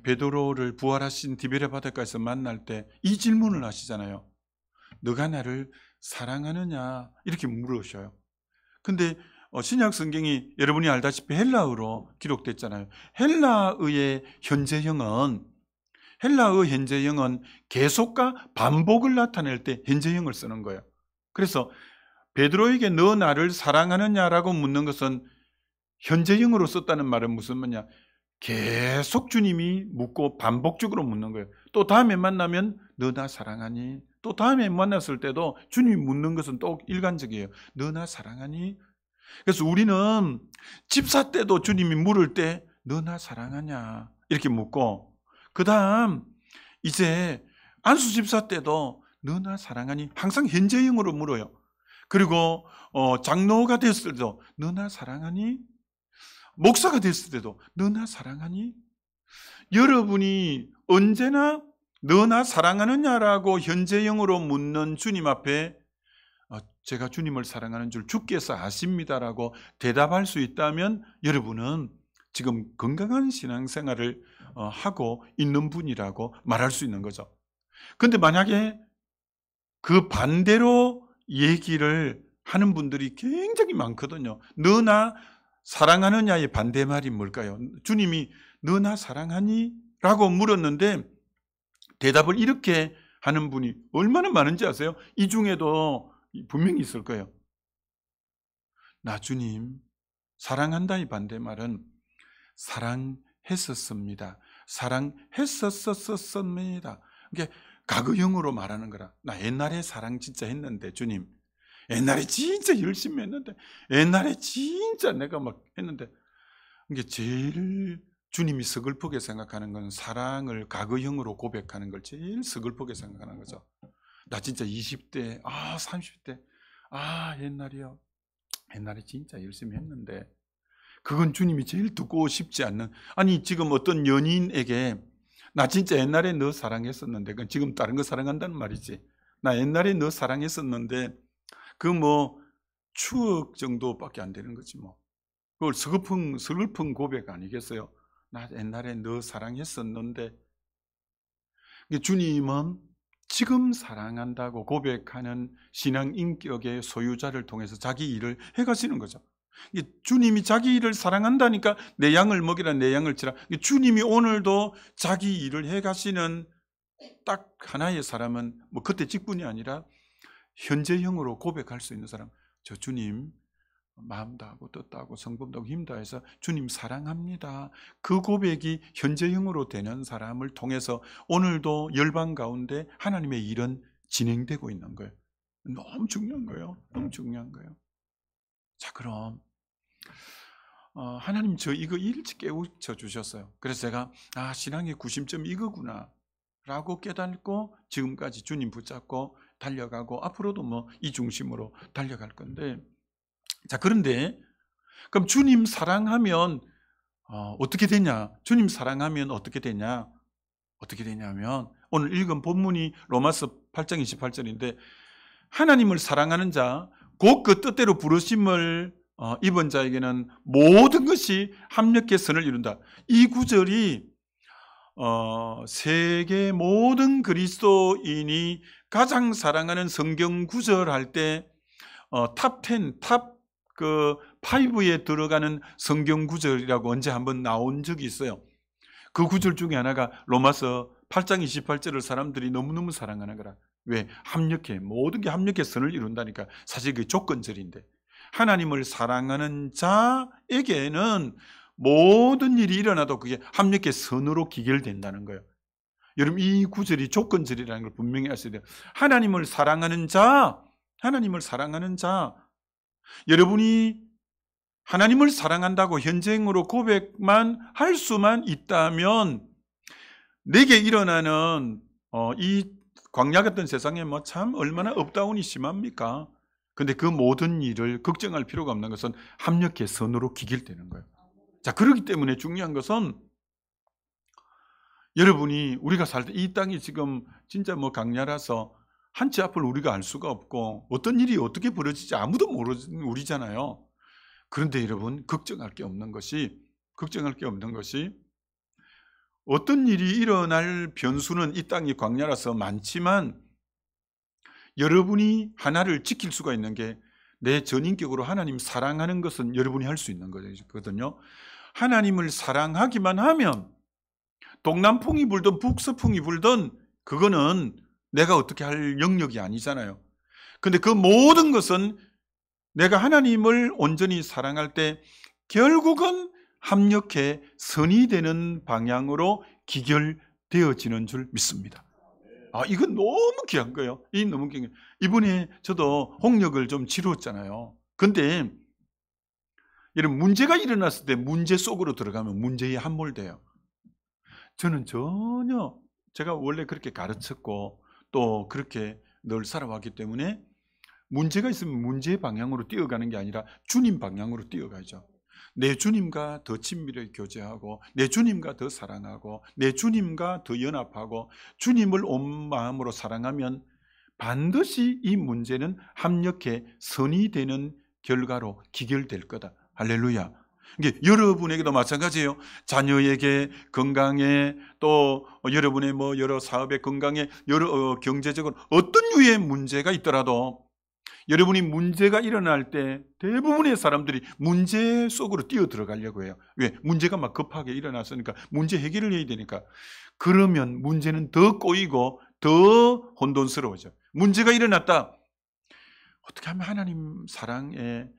베드로를 부활하신 디베레 바닷가에서 만날 때 이 질문을 하시잖아요. 너가 나를 사랑하느냐? 이렇게 물으셔요. 근데 신약 성경이 여러분이 알다시피 헬라어로 기록됐잖아요. 헬라어의 현재형은 계속과 반복을 나타낼 때 현재형을 쓰는 거예요. 그래서 베드로에게 너 나를 사랑하느냐라고 묻는 것은 현재형으로 썼다는 말은 무슨 말이냐? 계속 주님이 묻고 반복적으로 묻는 거예요. 또 다음에 만나면 너 나 사랑하니? 또 다음에 만났을 때도 주님이 묻는 것은 또 일관적이에요. 너 나 사랑하니? 그래서 우리는 집사 때도 주님이 물을 때 너 나 사랑하냐? 이렇게 묻고, 그 다음 이제 안수 집사 때도 너 나 사랑하니? 항상 현재형으로 물어요. 그리고 장로가 됐을 때도 너 나 사랑하니? 목사가 됐을 때도 너 나 사랑하니? 여러분이 언제나 너 나 사랑하느냐라고 현재형으로 묻는 주님 앞에 제가 주님을 사랑하는 줄 주께서 아십니다라고 대답할 수 있다면 여러분은 지금 건강한 신앙생활을 하고 있는 분이라고 말할 수 있는 거죠. 그런데 만약에 그 반대로 얘기를 하는 분들이 굉장히 많거든요. 너 나 사랑하느냐의 반대말이 뭘까요? 주님이 너 나 사랑하니? 라고 물었는데 대답을 이렇게 하는 분이 얼마나 많은지 아세요? 이 중에도 분명히 있을 거예요. 나 주님 사랑한다의 반대말은 사랑했었습니다. 사랑했었습니다. 이게 과거형으로 말하는 거라. 나 옛날에 사랑 진짜 했는데 주님, 옛날에 진짜 열심히 했는데, 옛날에 진짜 내가 막 했는데, 이게 제일 주님이 서글프게 생각하는 건 사랑을 과거형으로 고백하는 걸 제일 서글프게 생각하는 거죠. 나 진짜 20대, 30대, 옛날이요. 옛날에 진짜 열심히 했는데, 그건 주님이 제일 듣고 싶지 않는, 아니, 지금 어떤 연인에게 나 진짜 옛날에 너 사랑했었는데, 그건 지금 다른 거 사랑한다는 말이지. 나 옛날에 너 사랑했었는데, 그 추억 정도밖에 안 되는 거지 뭐. 그걸 서글픈 고백 아니겠어요? 나 옛날에 너 사랑했었는데. 주님은 지금 사랑한다고 고백하는 신앙 인격의 소유자를 통해서 자기 일을 해가시는 거죠. 주님이 자기 일을 사랑한다니까 내 양을 먹이라 내 양을 치라. 주님이 오늘도 자기 일을 해가시는 딱 하나의 사람은 그때 직분이 아니라 현재형으로 고백할 수 있는 사람. 저 주님 마음 다하고 뜻 다하고 성품 다하고 힘 다해서 주님 사랑합니다. 그 고백이 현재형으로 되는 사람을 통해서 오늘도 열방 가운데 하나님의 일은 진행되고 있는 거예요. 너무 중요한 거예요. 너무 중요한 거예요. 자, 그럼 하나님 저 이거 일찍 깨우쳐 주셨어요. 그래서 제가 신앙의 구심점이 이거구나. 라고 깨닫고 지금까지 주님 붙잡고 달려가고 앞으로도 뭐 이 중심으로 달려갈 건데, 자, 그런데 그럼 주님 사랑하면 어떻게 되냐? 주님 사랑하면 어떻게 되냐? 어떻게 되냐면 오늘 읽은 본문이 로마서 8장 28절인데, 하나님을 사랑하는 자, 곧 그 뜻대로 부르심을 입은 자에게는 모든 것이 합력해 선을 이룬다. 이 구절이 세계 모든 그리스도인이 가장 사랑하는 성경 구절 할 때 탑 10, 탑 5에 들어가는 성경 구절이라고 언제 한번 나온 적이 있어요. 그 구절 중에 하나가 로마서 8장 28절을 사람들이 너무너무 사랑하는 거라. 왜? 합력해. 모든 게 합력해 선을 이룬다니까. 사실 그게 조건절인데, 하나님을 사랑하는 자에게는 모든 일이 일어나도 그게 합력해 선으로 기결된다는 거예요. 여러분, 이 구절이 조건절이라는 걸 분명히 아셔야 돼요. 하나님을 사랑하는 자, 여러분이 하나님을 사랑한다고 현쟁으로 고백만 할 수만 있다면 내게 일어나는 이 광야 같은 세상에 뭐 참 얼마나 업다운이 심합니까? 근데 그 모든 일을 걱정할 필요가 없는 것은 합력해 선으로 기결되는 거예요. 자, 그렇기 때문에 중요한 것은 여러분이 우리가 살 때 이 땅이 지금 진짜 뭐 강야라서 한치 앞을 우리가 알 수가 없고 어떤 일이 어떻게 벌어질지 아무도 모르는 우리잖아요. 그런데 여러분, 걱정할 게 없는 것이 어떤 일이 일어날 변수는 이 땅이 광야라서 많지만 여러분이 하나를 지킬 수가 있는 게 내 전인격으로 하나님 사랑하는 것은 여러분이 할 수 있는 거거든요. 하나님을 사랑하기만 하면 동남풍이 불든 북서풍이 불든 그거는 내가 어떻게 할 영역이 아니잖아요. 근데 그 모든 것은 내가 하나님을 온전히 사랑할 때 결국은 합력해 선이 되는 방향으로 기결되어지는 줄 믿습니다. 이건 너무 귀한 거예요. 너무 귀한 거예요. 이번에 저도 홍역을 좀 치렀잖아요. 근데 이런 문제가 일어났을 때 문제 속으로 들어가면 문제에 함몰돼요. 저는 전혀, 제가 원래 그렇게 가르쳤고 또 그렇게 늘 살아왔기 때문에 문제가 있으면 문제의 방향으로 뛰어가는 게 아니라 주님 방향으로 뛰어가죠. 내 주님과 더 친밀하게 교제하고 내 주님과 더 사랑하고 내 주님과 더 연합하고 주님을 온 마음으로 사랑하면 반드시 이 문제는 합력해 선이 되는 결과로 기결될 거다. 할렐루야. 이게 여러분에게도 마찬가지예요. 자녀에게 건강에, 또 여러분의 뭐 여러 사업의 건강에, 여러 경제적으로 어떤 유의 문제가 있더라도 여러분이 문제가 일어날 때 대부분의 사람들이 문제 속으로 뛰어 들어가려고 해요. 왜? 문제가 막 급하게 일어났으니까 문제 해결을 해야 되니까. 그러면 문제는 더 꼬이고 더 혼돈스러워져. 문제가 일어났다. 어떻게 하면 하나님 사랑에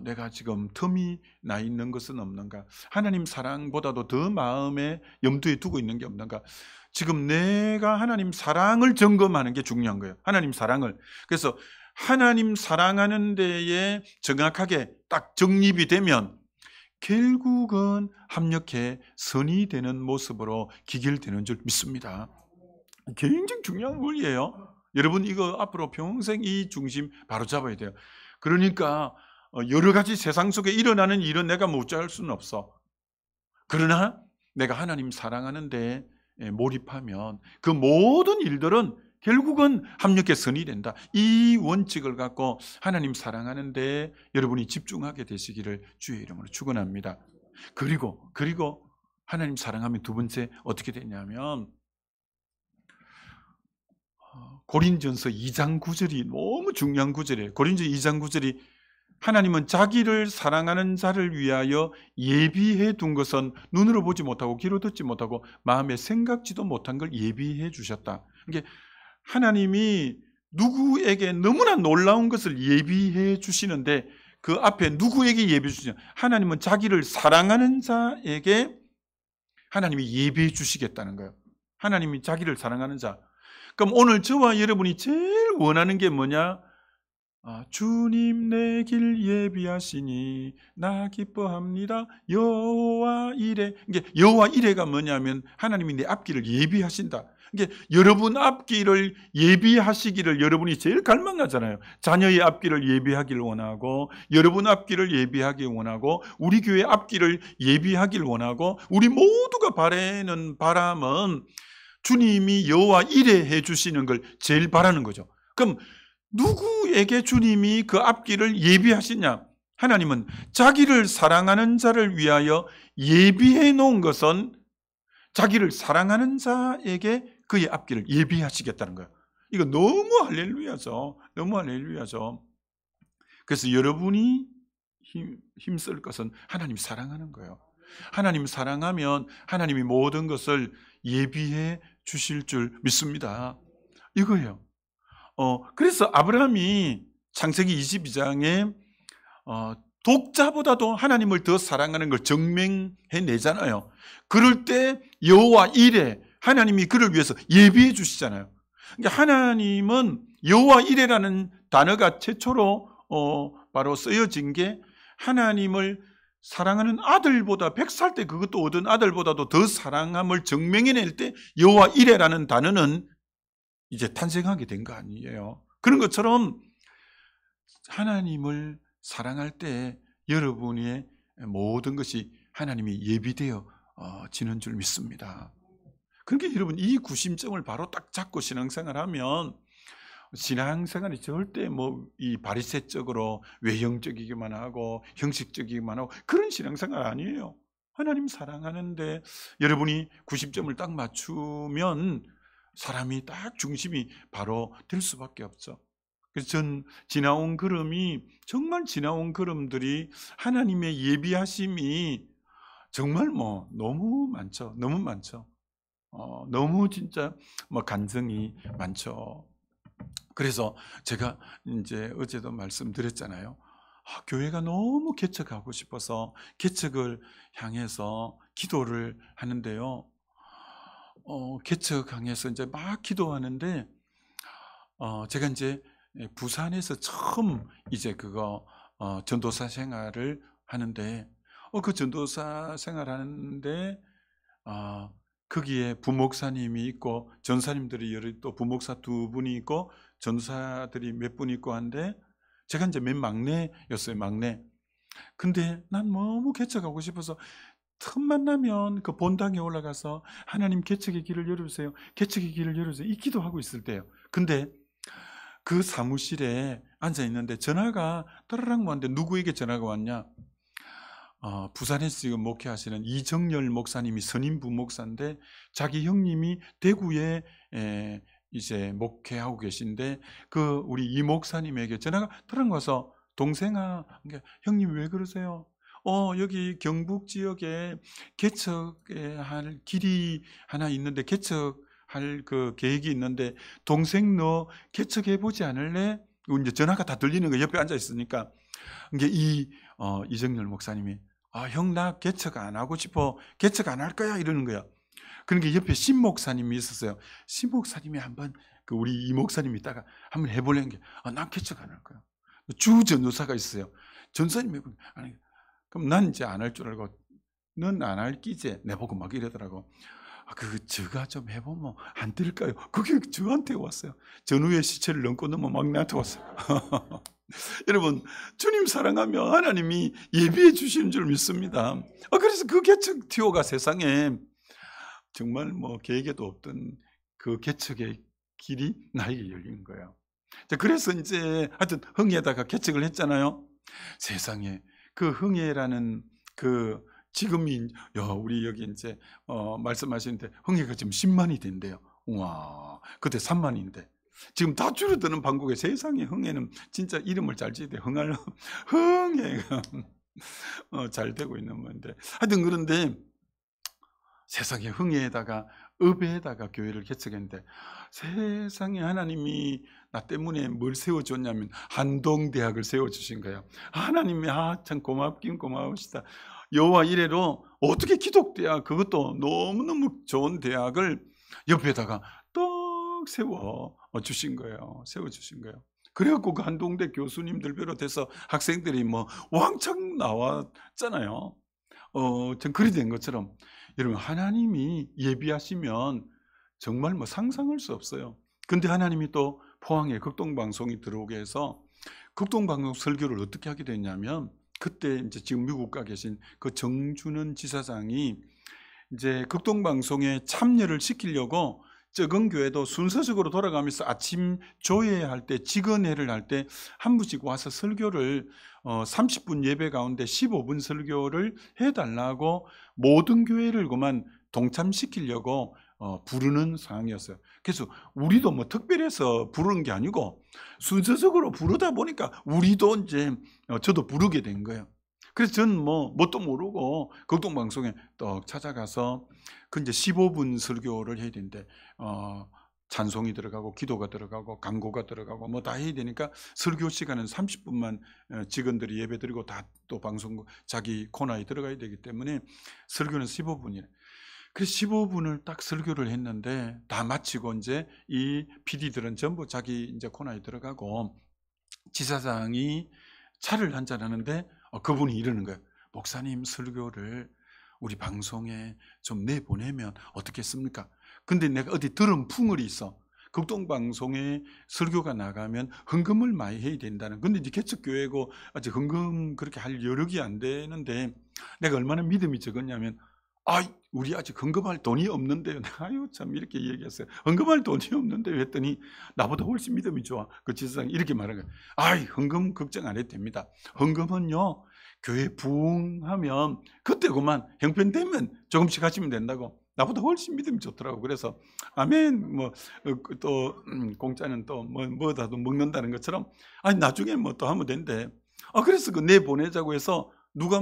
내가 지금 틈이 나 있는 것은 없는가? 하나님 사랑보다도 더 마음에 염두에 두고 있는 게 없는가? 지금 내가 하나님 사랑을 점검하는 게 중요한 거예요. 하나님 사랑을. 그래서 하나님 사랑하는 데에 정확하게 딱 정립이 되면 결국은 합력해 선이 되는 모습으로 기결되는 줄 믿습니다. 굉장히 중요한 원리예요. 여러분, 이거 앞으로 평생 이 중심 바로 잡아야 돼요. 그러니까 여러 가지 세상 속에 일어나는 일은 내가 못할 수는 없어. 그러나 내가 하나님 사랑하는 데 몰입하면 그 모든 일들은 결국은 합력해 선이 된다. 이 원칙을 갖고 하나님 사랑하는 데 여러분이 집중하게 되시기를 주의 이름으로 축원합니다. 그리고 하나님 사랑하면 두 번째 어떻게 되냐면 고린전서 2장 9절이 너무 중요한 구절이에요. 고린전서 2장 9절이 하나님은 자기를 사랑하는 자를 위하여 예비해 둔 것은 눈으로 보지 못하고 귀로 듣지 못하고 마음에 생각지도 못한 걸 예비해 주셨다. 이게 하나님이 누구에게 너무나 놀라운 것을 예비해 주시는데 그 앞에 누구에게 예비해 주시냐? 하나님은 자기를 사랑하는 자에게 하나님이 예비해 주시겠다는 거예요. 하나님이 자기를 사랑하는 자. 그럼 오늘 저와 여러분이 제일 원하는 게 뭐냐? 주님 내 길 예비하시니 나 기뻐합니다. 여호와 이레. 이게 여호와 이레가 뭐냐면 하나님이 내 앞길을 예비하신다. 이게 여러분 앞길을 예비하시기를 여러분이 제일 갈망하잖아요. 자녀의 앞길을 예비하기를 원하고, 여러분 앞길을 예비하기 원하고, 우리 교회 앞길을 예비하기를 원하고, 우리 모두가 바라는 바람은 주님이 여호와 이레 해주시는 걸 제일 바라는 거죠. 그럼 누구에게 주님이 그 앞길을 예비하시냐? 하나님은 자기를 사랑하는 자를 위하여 예비해 놓은 것은 자기를 사랑하는 자에게 그의 앞길을 예비하시겠다는 거예요. 이거 너무 할렐루야죠. 너무 할렐루야죠. 그래서 여러분이 힘쓸 것은 하나님 사랑하는 거예요. 하나님 사랑하면 하나님이 모든 것을 예비해 주실 줄 믿습니다. 이거예요. 그래서 아브라함이 창세기 22장에 독자보다도 하나님을 더 사랑하는 걸 증명해내잖아요. 그럴 때 여호와 이레, 하나님이 그를 위해서 예비해 주시잖아요. 그러니까 하나님은 여호와 이레라는 단어가 최초로 바로 쓰여진 게 하나님을 사랑하는 아들보다 100살 때 그것도 얻은 아들보다도 더 사랑함을 증명해낼 때 여호와 이레라는 단어는 이제 탄생하게 된 거 아니에요. 그런 것처럼 하나님을 사랑할 때 여러분의 모든 것이 하나님이 예비되어 지는 줄 믿습니다. 그러니까 여러분 이 구심점을 바로 딱 잡고 신앙생활하면 신앙생활이 절대 이 바리새적으로 외형적이기만 하고 형식적이기만 하고 그런 신앙생활 아니에요. 하나님 사랑하는데 여러분이 구심점을 딱 맞추면 사람이 딱 중심이 바로 될 수밖에 없죠. 그래서 전 지나온 걸음이 정말 지나온 걸음들이 하나님의 예비하심이 정말 너무 많죠. 너무 많죠. 너무 진짜 간증이 많죠. 그래서 제가 이제 어제도 말씀드렸잖아요. 교회가 너무 개척하고 싶어서 개척을 향해서 기도를 하는데요. 개척항에서 이제 막 기도하는데, 제가 이제 부산에서 처음 이제 전도사 생활을 하는데, 그 전도사 생활하는데, 거기에 부목사님이 있고, 전사님들이 또 부목사 2분이 있고, 전사들이 몇 분 있고 한데, 제가 이제 맨 막내였어요, 막내. 근데 난 너무 개척하고 싶어서 틈만 나면 그 본당에 올라가서 하나님 개척의 길을 열어주세요. 개척의 길을 열어주세요. 이 기도하고 있을 때요. 근데 그 사무실에 앉아있는데 전화가 따라락 왔는데 누구에게 전화가 왔냐? 부산에서 지금 목회하시는 이정열 목사님이 선임 부목사인데 자기 형님이 대구에 이제 목회하고 계신데 우리 이 목사님에게 전화가 따라락 와서 동생아, 형님 왜 그러세요? 여기 경북 지역에 개척할 길이 하나 있는데 개척할 그 계획이 있는데 동생 너 개척해 보지 않을래? 이제 전화가 다 들리는 거 옆에 앉아 있으니까 이게 이정열 목사님이 형 나 개척 안 하고 싶어. 개척 안 할 거야 이러는 거야. 그러니까 옆에 신 목사님이 있었어요. 신 목사님이 한번 우리 이 목사님이 있다가 한번 해보려는 게 난 개척 안 할 거야. 주 전도사가 있어요. 전사님이 아니 그럼 난 이제 안 할 줄 알고 넌 안 할 끼지 내보고 막 이러더라고. 저가 좀 해보면 안 될까요? 그게 저한테 왔어요. 전후의 시체를 넘고 넘어 막 나한테 왔어요. 여러분 주님 사랑하면 하나님이 예비해 주시는 줄 믿습니다. 그래서 그 개척 티오가 세상에 정말 계획에도 없던 그 개척의 길이 나에게 열린 거예요. 그래서 이제 하여튼 흥에다가 개척을 했잖아요. 세상에 그 흥해라는 지금이 우리 여기 이제 말씀하시는데 흥해가 지금 10만이 된대요. 우와, 그때 3만인데 지금 다 줄어드는 방국에 세상에 흥해는 진짜 이름을 잘 지대 흥해가 잘 되고 있는 건데 하여튼 그런데 세상에 흥해에다가 읍에다가 교회를 개척했는데 세상에 하나님이 나 때문에 뭘 세워줬냐면 한동대학을 세워주신 거예요. 하나님이 참 고맙긴 고마우시다. 여호와 이래로 어떻게 기독대학 그것도 너무너무 좋은 대학을 옆에다가 떡 세워주신 거예요. 세워주신 거예요. 그래갖고 그 한동대 교수님들 비롯해서 학생들이 뭐 왕창 나왔잖아요. 전 그리 된 것처럼 여러분, 하나님이 예비하시면 정말 뭐 상상할 수 없어요. 근데 하나님이 또 포항에 극동방송이 들어오게 해서 극동방송 설교를 어떻게 하게 됐냐면, 그때 이제 지금 미국 가 계신 그 정준원 지사장이 이제 극동방송에 참여를 시키려고 적은 교회도 순서적으로 돌아가면서 아침 조회할 때, 직언회를 할 때 한 분씩 와서 설교를 30분 예배 가운데 15분 설교를 해달라고 모든 교회를 그만 동참시키려고 부르는 상황이었어요. 그래서 우리도 뭐 특별해서 부르는 게 아니고 순서적으로 부르다 보니까 우리도 이제 저도 부르게 된 거예요. 그래서 저는 뭣도 모르고 극동방송에 떡 찾아가서 그 이제 15분 설교를 해야 되는데 찬송이 들어가고 기도가 들어가고 강구가 들어가고 뭐 다 해야 되니까 설교 시간은 30분만 직원들이 예배 드리고 다 또 방송 자기 코너에 들어가야 되기 때문에 설교는 15분이에요. 그래서 15분을 딱 설교를 했는데 다 마치고 이제 이 PD들은 전부 자기 이제 코너에 들어가고 지사장이 차를 한잔 하는데 그분이 이러는 거예요. 목사님 설교를 우리 방송에 좀 내보내면 어떻겠습니까? 근데 내가 어디 들은 풍을이 있어. 극동방송에 설교가 나가면 헌금을 많이 해야 된다는. 근데 이제 개척교회고 아직 헌금 그렇게 할 여력이 안 되는데 내가 얼마나 믿음이 적었냐면, 우리 아직 헌금할 돈이 없는데요. 내가 참 이렇게 얘기했어요. 헌금할 돈이 없는데요 했더니 나보다 훨씬 믿음이 좋아. 그 지사장이 이렇게 말한 거예요. 헌금 걱정 안 해도 됩니다. 헌금은요, 교회 부흥하면 그때 그만 형편되면 조금씩 하시면 된다고. 나보다 훨씬 믿음이 좋더라고. 그래서 아멘. 또 공짜는 또 뭐다도 먹는다는 것처럼 나중에 뭐 또 하면 된대. 그래서 그 내보내자고 해서 누가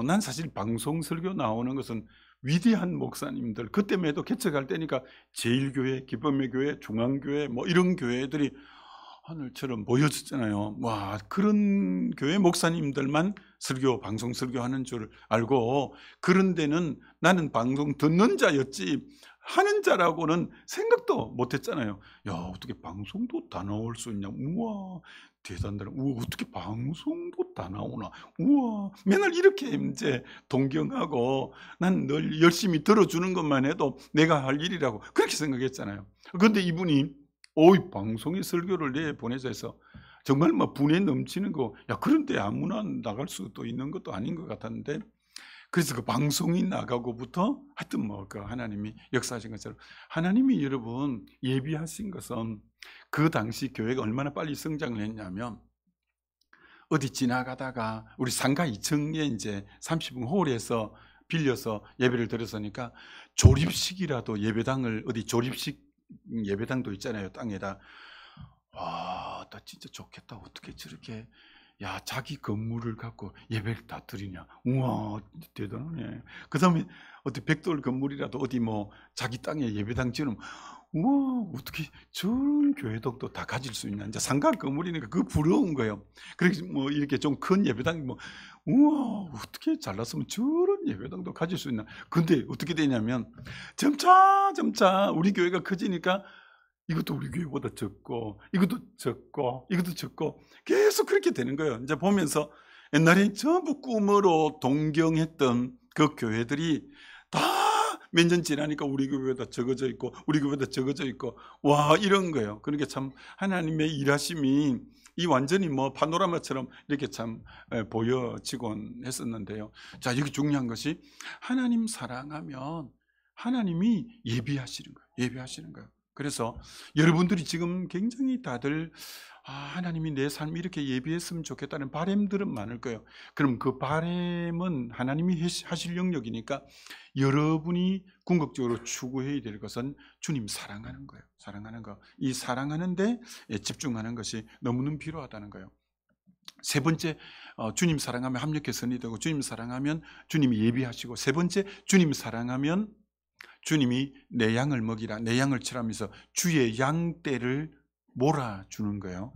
난 사실 방송 설교 나오는 것은 위대한 목사님들, 그때만 해도 개척할 때니까 제일교회, 기쁨의 교회, 중앙교회 이런 교회들이 하늘처럼 모여졌잖아요. 와, 그런 교회 목사님들만 방송 설교하는 줄 알고, 그런 데는 나는 방송 듣는 자였지 하는 자라고는 생각도 못했잖아요. 야, 어떻게 방송도 다 나올 수 있냐? 우와, 대단하다. 우와, 어떻게 방송도 다 나오나? 우와, 맨날 이렇게 이제 동경하고 난 늘 열심히 들어주는 것만 해도 내가 할 일이라고 그렇게 생각했잖아요. 그런데 이분이 방송에 설교를 내보내자 해서 정말 분에 넘치는 거. 그런데 아무나 나갈 수도 있는 것도 아닌 것 같았는데, 그래서 그 방송이 나가고부터 하여튼 그 하나님이 역사하신 것처럼, 하나님이 여러분 예비하신 것은 그 당시 교회가 얼마나 빨리 성장을 했냐면, 어디 지나가다가 우리 상가 2층에 이제 30분 홀에서 빌려서 예배를 드렸으니까 조립식이라도 예배당을, 어디 조립식 예배당도 있잖아요, 땅에다. 와, 나 진짜 좋겠다. 어떻게 저렇게 자기 건물을 갖고 예배를 다 드리냐. 우와, 대단하네. 그 다음에 어디 백돌 건물이라도 어디 자기 땅에 예배당 지으면, 우와, 어떻게 저런 교회덕도 다 가질 수 있냐. 이제 상가 건물이니까 그 부러운 거예요. 그래서 이렇게 좀 큰 예배당이 우와, 어떻게 잘났으면 저런 예배당도 가질 수 있나. 근데 어떻게 되냐면 점차 우리 교회가 커지니까 이것도 우리 교회보다 적고 이것도 적고 이것도 적고 계속 그렇게 되는 거예요. 이제 보면서 옛날에 전부 꿈으로 동경했던 그 교회들이 다 몇 년 지나니까 우리 교회보다 적어져 있고 우리 교회보다 적어져 있고, 와, 이런 거예요. 그러니까 참 하나님의 일하심이 이 완전히 파노라마처럼 이렇게 참 보여지곤 했었는데요. 자, 여기 중요한 것이 하나님 사랑하면 하나님이 예비하시는 거예요. 예비하시는 거예요. 그래서 여러분들이 지금 굉장히 다들 하나님이 내 삶이 이렇게 예비했으면 좋겠다는 바람들은 많을 거예요. 그럼 그 바람은 하나님이 하실 영역이니까 여러분이 궁극적으로 추구해야 될 것은 주님 사랑하는 거예요. 사랑하는 거. 이 사랑하는데 집중하는 것이 너무너무 필요하다는 거예요. 세 번째, 주님 사랑하면 합력해 선이 되고, 주님 사랑하면 주님이 예비하시고, 세 번째, 주님 사랑하면 주님이 내 양을 먹이라, 내 양을 치라면서 주의 양떼를 몰아주는 거예요.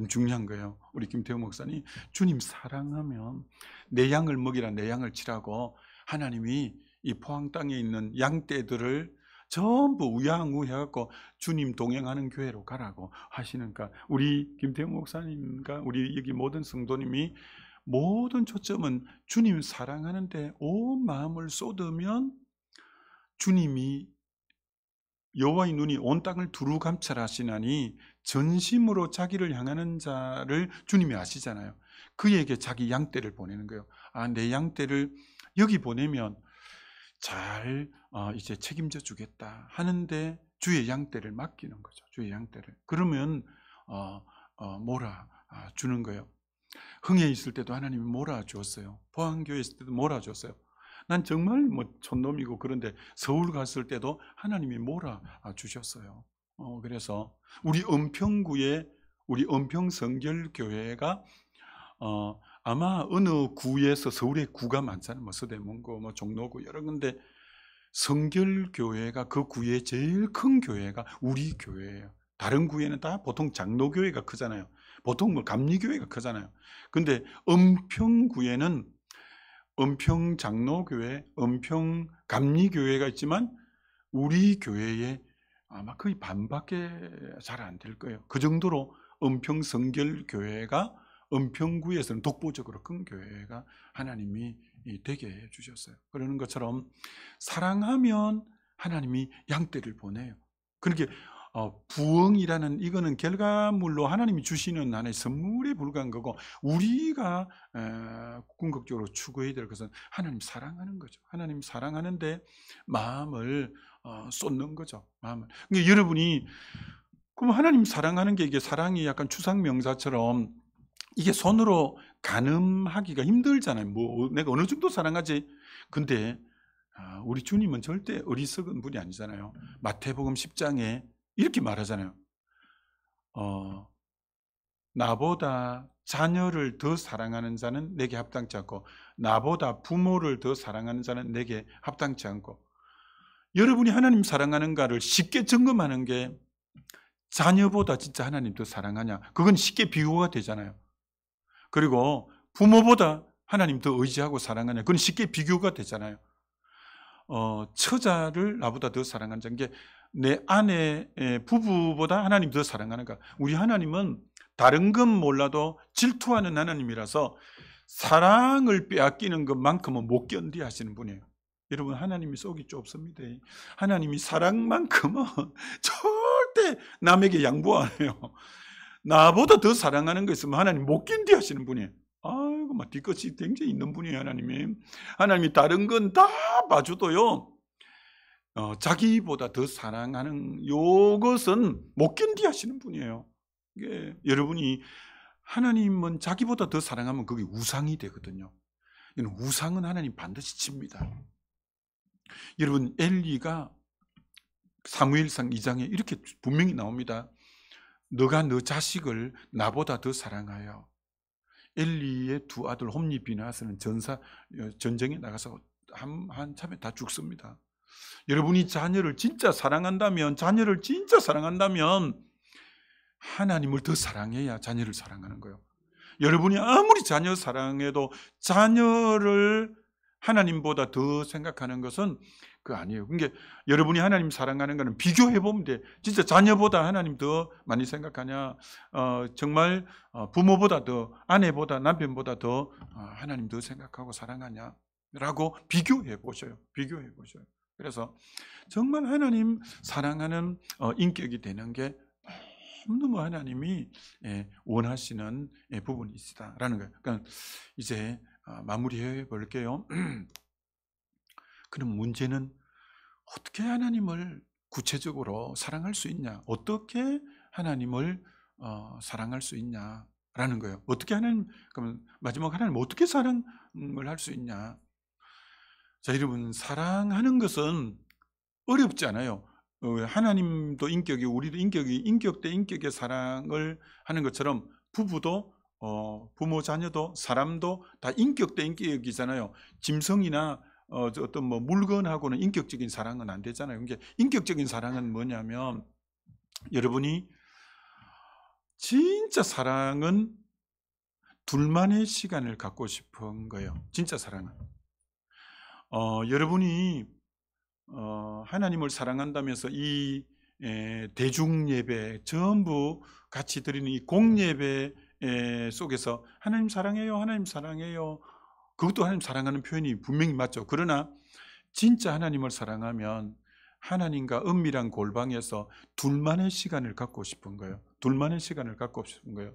중요한 거예요. 우리 김태호 목사님, 주님 사랑하면 내 양을 먹이라, 내 양을 치라고 하나님이 이 포항 땅에 있는 양떼들을 전부 우양우해갖고 주님 동행하는 교회로 가라고 하시니까 우리 김태형 목사님과 우리 여기 모든 성도님이 모든 초점은 주님 사랑하는데 온 마음을 쏟으면 주님이 여호와의 눈이 온 땅을 두루 감찰하시나니 전심으로 자기를 향하는 자를 주님이 아시잖아요. 그에게 자기 양떼를 보내는 거예요. 내 양떼를 여기 보내면 잘 이제 책임져 주겠다 하는데 주의 양떼를 맡기는 거죠. 주의 양떼를. 그러면 몰아 주는 거예요. 흥에 있을 때도 하나님이 몰아 주었어요. 포항교회 있을 때도 몰아 주었어요. 난 정말 촌놈이고 그런데 서울 갔을 때도 하나님이 몰아 주셨어요. 그래서 우리 은평구에 우리 은평성결교회가 아마 어느 구에서 서울에 구가 많잖아요. 서대문구, 종로구 여러 군데 성결교회가 그 구에 제일 큰 교회가 우리 교회예요. 다른 구에는 다 보통 장로교회가 크잖아요. 보통 감리교회가 크잖아요. 근데 은평구에는 은평장로교회, 은평감리교회가 있지만 우리 교회에 아마 거의 반밖에 잘 안 될 거예요. 그 정도로 은평성결교회가 은평구에서는 독보적으로 큰 교회가 하나님이 되게 해주셨어요. 그러는 것처럼 사랑하면 하나님이 양떼를 보내요. 그렇게 부흥이라는 이거는 결과물로 하나님이 주시는 하나의 선물에 불과한 거고 우리가 궁극적으로 추구해야 될 것은 하나님 사랑하는 거죠. 하나님 사랑하는데 마음을 쏟는 거죠. 마음을. 그러니까 여러분이 그럼 하나님 사랑하는 게 이게 사랑이 약간 추상 명사처럼 이게 손으로 가늠하기가 힘들잖아요. 내가 어느 정도 사랑하지? 근데 우리 주님은 절대 어리석은 분이 아니잖아요. 마태복음 10장에 이렇게 말하잖아요. 나보다 자녀를 더 사랑하는 자는 내게 합당치 않고 나보다 부모를 더 사랑하는 자는 내게 합당치 않고 여러분이 하나님 사랑하는가를 쉽게 점검하는 게 자녀보다 진짜 하나님 더 사랑하냐 그건 쉽게 비교가 되잖아요. 그리고 부모보다 하나님 더 의지하고 사랑하냐 그건 쉽게 비교가 되잖아요. 처자를 나보다 더 사랑하는 게 내 아내 부부보다 하나님 더 사랑하는가. 우리 하나님은 다른 건 몰라도 질투하는 하나님이라서 사랑을 빼앗기는 것만큼은 못 견디 하시는 분이에요. 여러분 하나님이 속이 좁습니다. 하나님이 사랑만큼은 절대 남에게 양보 안 해요. 나보다 더 사랑하는 거 있으면 하나님 못 견디 하시는 분이에요. 아이고 막 뒤끝이 굉장히 있는 분이에요. 하나님이 다른 건 다 봐줘도요 자기보다 더 사랑하는 요것은 못 견디 하시는 분이에요. 여러분이 하나님은 자기보다 더 사랑하면 그게 우상이 되거든요. 우상은 하나님 반드시 칩니다. 여러분 엘리가 사무엘상 2장에 이렇게 분명히 나옵니다. 너가 너 자식을 나보다 더 사랑하여. 엘리의 두 아들 홈리 비나스는 전쟁에 나가서 한참에 다 죽습니다. 여러분이 자녀를 진짜 사랑한다면 하나님을 더 사랑해야 자녀를 사랑하는 거예요. 여러분이 아무리 자녀 사랑해도 자녀를 하나님보다 더 생각하는 것은 그거 아니에요. 그러니까 여러분이 하나님 사랑하는 것은 비교해 보면 돼. 진짜 자녀보다 하나님 더 많이 생각하냐? 정말 부모보다 더, 아내보다, 남편보다 더 하나님 더 생각하고 사랑하냐? 라고 비교해 보셔요. 그래서 정말 하나님 사랑하는 인격이 되는 게 너무 하나님이 원하시는 부분이 있다라는 거예요. 그러니까 이제 마무리해 볼게요. 그럼 문제는 어떻게 하나님을 구체적으로 사랑할 수 있냐? 어떻게 하나님을 사랑할 수 있냐라는 거예요. 어떻게 그러면 마지막 하나님 어떻게 사랑을 할 수 있냐? 자, 여러분 사랑하는 것은 어렵지 않아요. 하나님도 인격이 우리도 인격 대 인격의 사랑을 하는 것처럼 부부도 부모 자녀도 사람도 다 인격 대 인격이잖아요. 짐승이나 어떤 물건하고는 인격적인 사랑은 안 되잖아요. 그러니까 인격적인 사랑은 뭐냐면 여러분이 진짜 사랑은 둘만의 시간을 갖고 싶은 거예요. 진짜 사랑은 여러분이 하나님을 사랑한다면서 이 대중 예배 전부 같이 드리는 이 공예배 속에서 하나님 사랑해요, 하나님 사랑해요. 그것도 하나님 사랑하는 표현이 분명히 맞죠. 그러나 진짜 하나님을 사랑하면 하나님과 은밀한 골방에서 둘만의 시간을 갖고 싶은 거예요. 둘만의 시간을 갖고 싶은 거예요.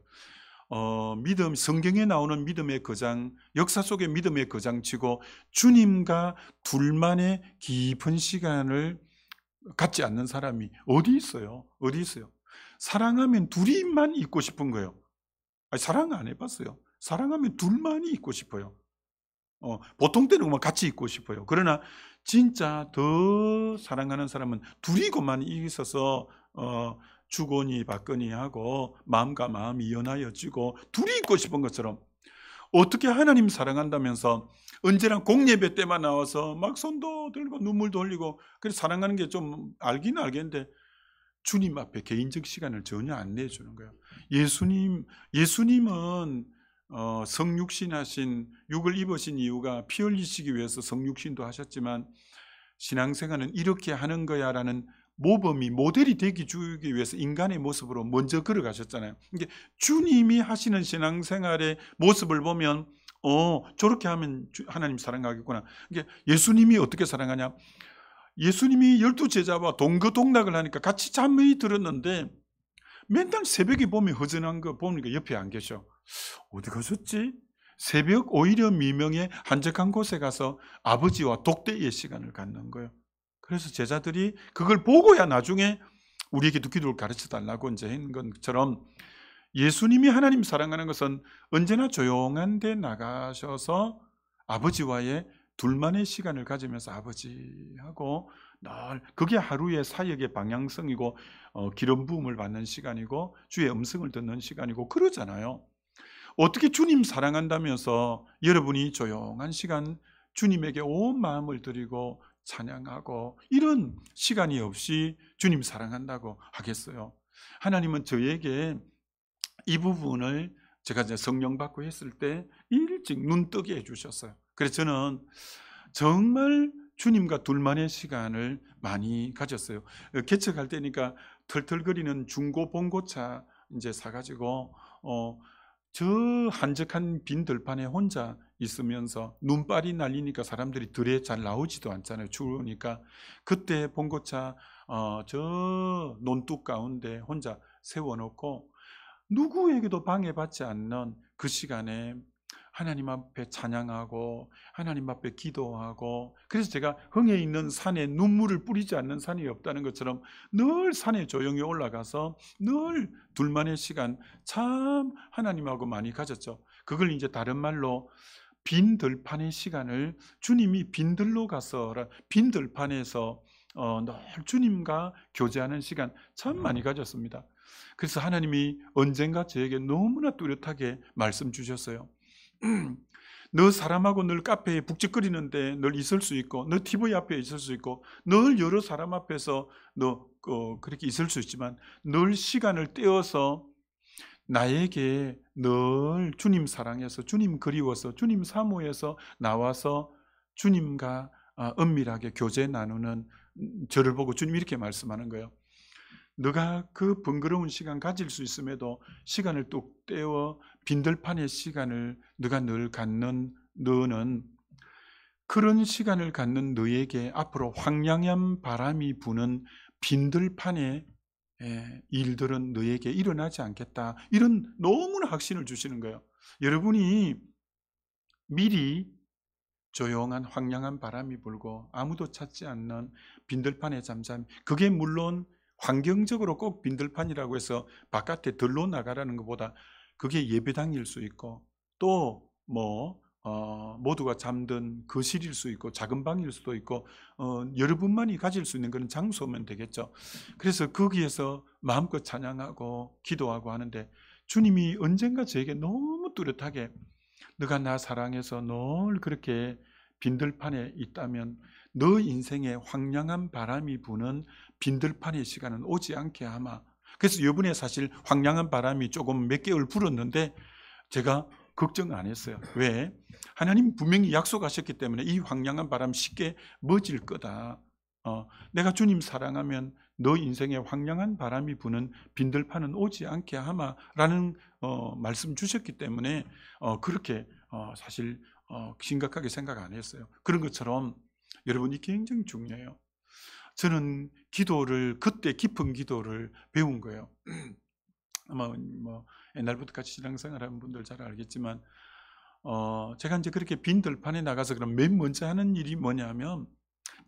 믿음, 성경에 나오는 믿음의 거장, 역사 속의 믿음의 거장치고 주님과 둘만의 깊은 시간을 갖지 않는 사람이 어디 있어요? 어디 있어요? 사랑하면 둘이만 있고 싶은 거예요. 아니, 사랑 안 해봤어요. 사랑하면 둘만이 있고 싶어요. 보통 때는 뭐 같이 있고 싶어요. 그러나 진짜 더 사랑하는 사람은 둘이고만 있어서 주거니 받거니 하고 마음과 마음이 연하여지고 둘이 있고 싶은 것처럼, 어떻게 하나님 사랑한다면서 언제나 공예배 때만 나와서 막 손도 들고 눈물도 흘리고 그래서 사랑하는 게 좀 알긴 알겠는데 주님 앞에 개인적 시간을 전혀 안 내주는 거예요. 예수님은 성육신 하신, 육을 입으신 이유가 피 흘리시기 위해서 성육신도 하셨지만 신앙생활은 이렇게 하는 거야 라는 모범이, 모델이 되기 주기 위해서 인간의 모습으로 먼저 걸어가셨잖아요. 이게 주님이 하시는 신앙생활의 모습을 보면 저렇게 하면 하나님 사랑하겠구나. 이게 예수님이 어떻게 사랑하냐, 예수님이 12제자와 동거동락을 하니까 같이 잠이 들었는데 맨날 새벽에 보면 허전한 거 보니까 옆에 안 계셔. 어디 가셨지? 새벽 오히려 미명의 한적한 곳에 가서 아버지와 독대의 시간을 갖는 거예요. 그래서 제자들이 그걸 보고야 나중에 우리에게도 기도를 가르쳐 달라고 이제 한 것처럼, 예수님이 하나님 사랑하는 것은 언제나 조용한 데 나가셔서 아버지와의 둘만의 시간을 가지면서 아버지하고 늘, 그게 하루의 사역의 방향성이고 기름 부음을 받는 시간이고 주의 음성을 듣는 시간이고 그러잖아요. 어떻게 주님 사랑한다면서 여러분이 조용한 시간 주님에게 온 마음을 드리고 찬양하고 이런 시간이 없이 주님 사랑한다고 하겠어요? 하나님은 저에게 이 부분을 제가 이제 성령 받고 했을 때 일찍 눈뜨게 해주셨어요. 그래서 저는 정말 주님과 둘만의 시간을 많이 가졌어요. 개척할 때니까 털털거리는 중고 봉고차 이제 사가지고 저 한적한 빈 들판에 혼자 있으면서 눈발이 날리니까 사람들이 들에 잘 나오지도 않잖아요. 추우니까. 그때 봉고차 저 논둑 가운데 혼자 세워놓고 누구에게도 방해받지 않는 그 시간에 하나님 앞에 찬양하고 하나님 앞에 기도하고, 그래서 제가 흥에 있는 산에 눈물을 뿌리지 않는 산이 없다는 것처럼 늘 산에 조용히 올라가서 늘 둘만의 시간 참 하나님하고 많이 가졌죠. 그걸 이제 다른 말로 빈 들판의 시간을, 주님이 빈들로 가서 빈 들판에서 늘 주님과 교제하는 시간 참 많이 가졌습니다. 그래서 하나님이 언젠가 저에게 너무나 뚜렷하게 말씀 주셨어요. 너 사람하고 늘 카페에 북적거리는데 늘 있을 수 있고, 너 TV 앞에 있을 수 있고, 늘 여러 사람 앞에서 너 그렇게 있을 수 있지만 늘 시간을 떼어서 나에게 늘 주님 사랑해서, 주님 그리워서, 주님 사모해서 나와서 주님과 은밀하게 교제 나누는 저를 보고 주님이 이렇게 말씀하는 거예요. 너가 그 번거로운 시간 가질 수 있음에도 시간을 뚝 떼어 빈들판의 시간을 너가 늘 갖는 너는, 그런 시간을 갖는 너에게 앞으로 황량한 바람이 부는 빈들판의 일들은 너에게 일어나지 않겠다. 이런 너무나 확신을 주시는 거예요. 여러분이 미리 조용한 황량한 바람이 불고 아무도 찾지 않는 빈들판에 잠잠, 그게 물론 환경적으로 꼭 빈들판이라고 해서 바깥에 들러 나가라는 것보다 그게 예배당일 수 있고, 또 모두가 잠든 거실일 수 있고 작은 방일 수도 있고 여러분만이 가질 수 있는 그런 장소면 되겠죠. 그래서 거기에서 마음껏 찬양하고 기도하고 하는데, 주님이 언젠가 저에게 너무 뚜렷하게 너가 나 사랑해서 늘 그렇게 빈들판에 있다면 너 인생에 황량한 바람이 부는 빈들판의 시간은 오지 않게 하마. 그래서 이번에 사실 황량한 바람이 조금 몇 개월 불었는데 제가 걱정 안 했어요. 왜? 하나님 분명히 약속하셨기 때문에 이 황량한 바람 쉽게 멎을 거다. 내가 주님 사랑하면 너 인생에 황량한 바람이 부는 빈들판은 오지 않게 하마라는 말씀 주셨기 때문에 그렇게 사실 심각하게 생각 안 했어요. 그런 것처럼 여러분이 굉장히 중요해요. 저는 기도를 그때 깊은 기도를 배운 거예요. 아마 뭐 옛날부터 같이 신앙생활하는 분들 잘 알겠지만 제가 이제 그렇게 빈들판에 나가서 그럼 맨 먼저 하는 일이 뭐냐면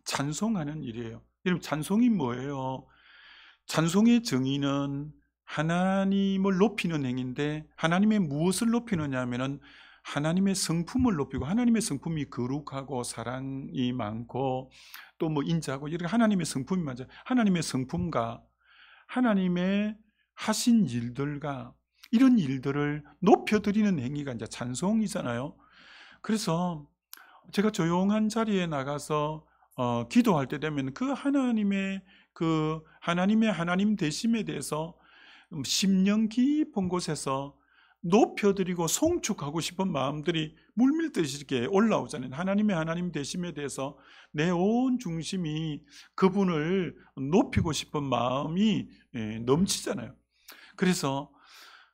찬송하는 일이에요. 여러분 찬송이 뭐예요? 찬송의 정의는 하나님을 높이는 행위인데 하나님의 무엇을 높이느냐 하면은 하나님의 성품을 높이고 하나님의 성품이 거룩하고 사랑이 많고 또 뭐 인자하고 이렇게 하나님의 성품이 많죠. 하나님의 성품과 하나님의 하신 일들과 이런 일들을 높여드리는 행위가 이제 찬송이잖아요. 그래서 제가 조용한 자리에 나가서 기도할 때 되면 그 하나님의 하나님 되심에 대해서 심령 깊은 곳에서 높여드리고 송축하고 싶은 마음들이 물밀듯이 이렇게 올라오잖아요. 하나님의 하나님 되심에 대해서 내 온 중심이 그분을 높이고 싶은 마음이 넘치잖아요. 그래서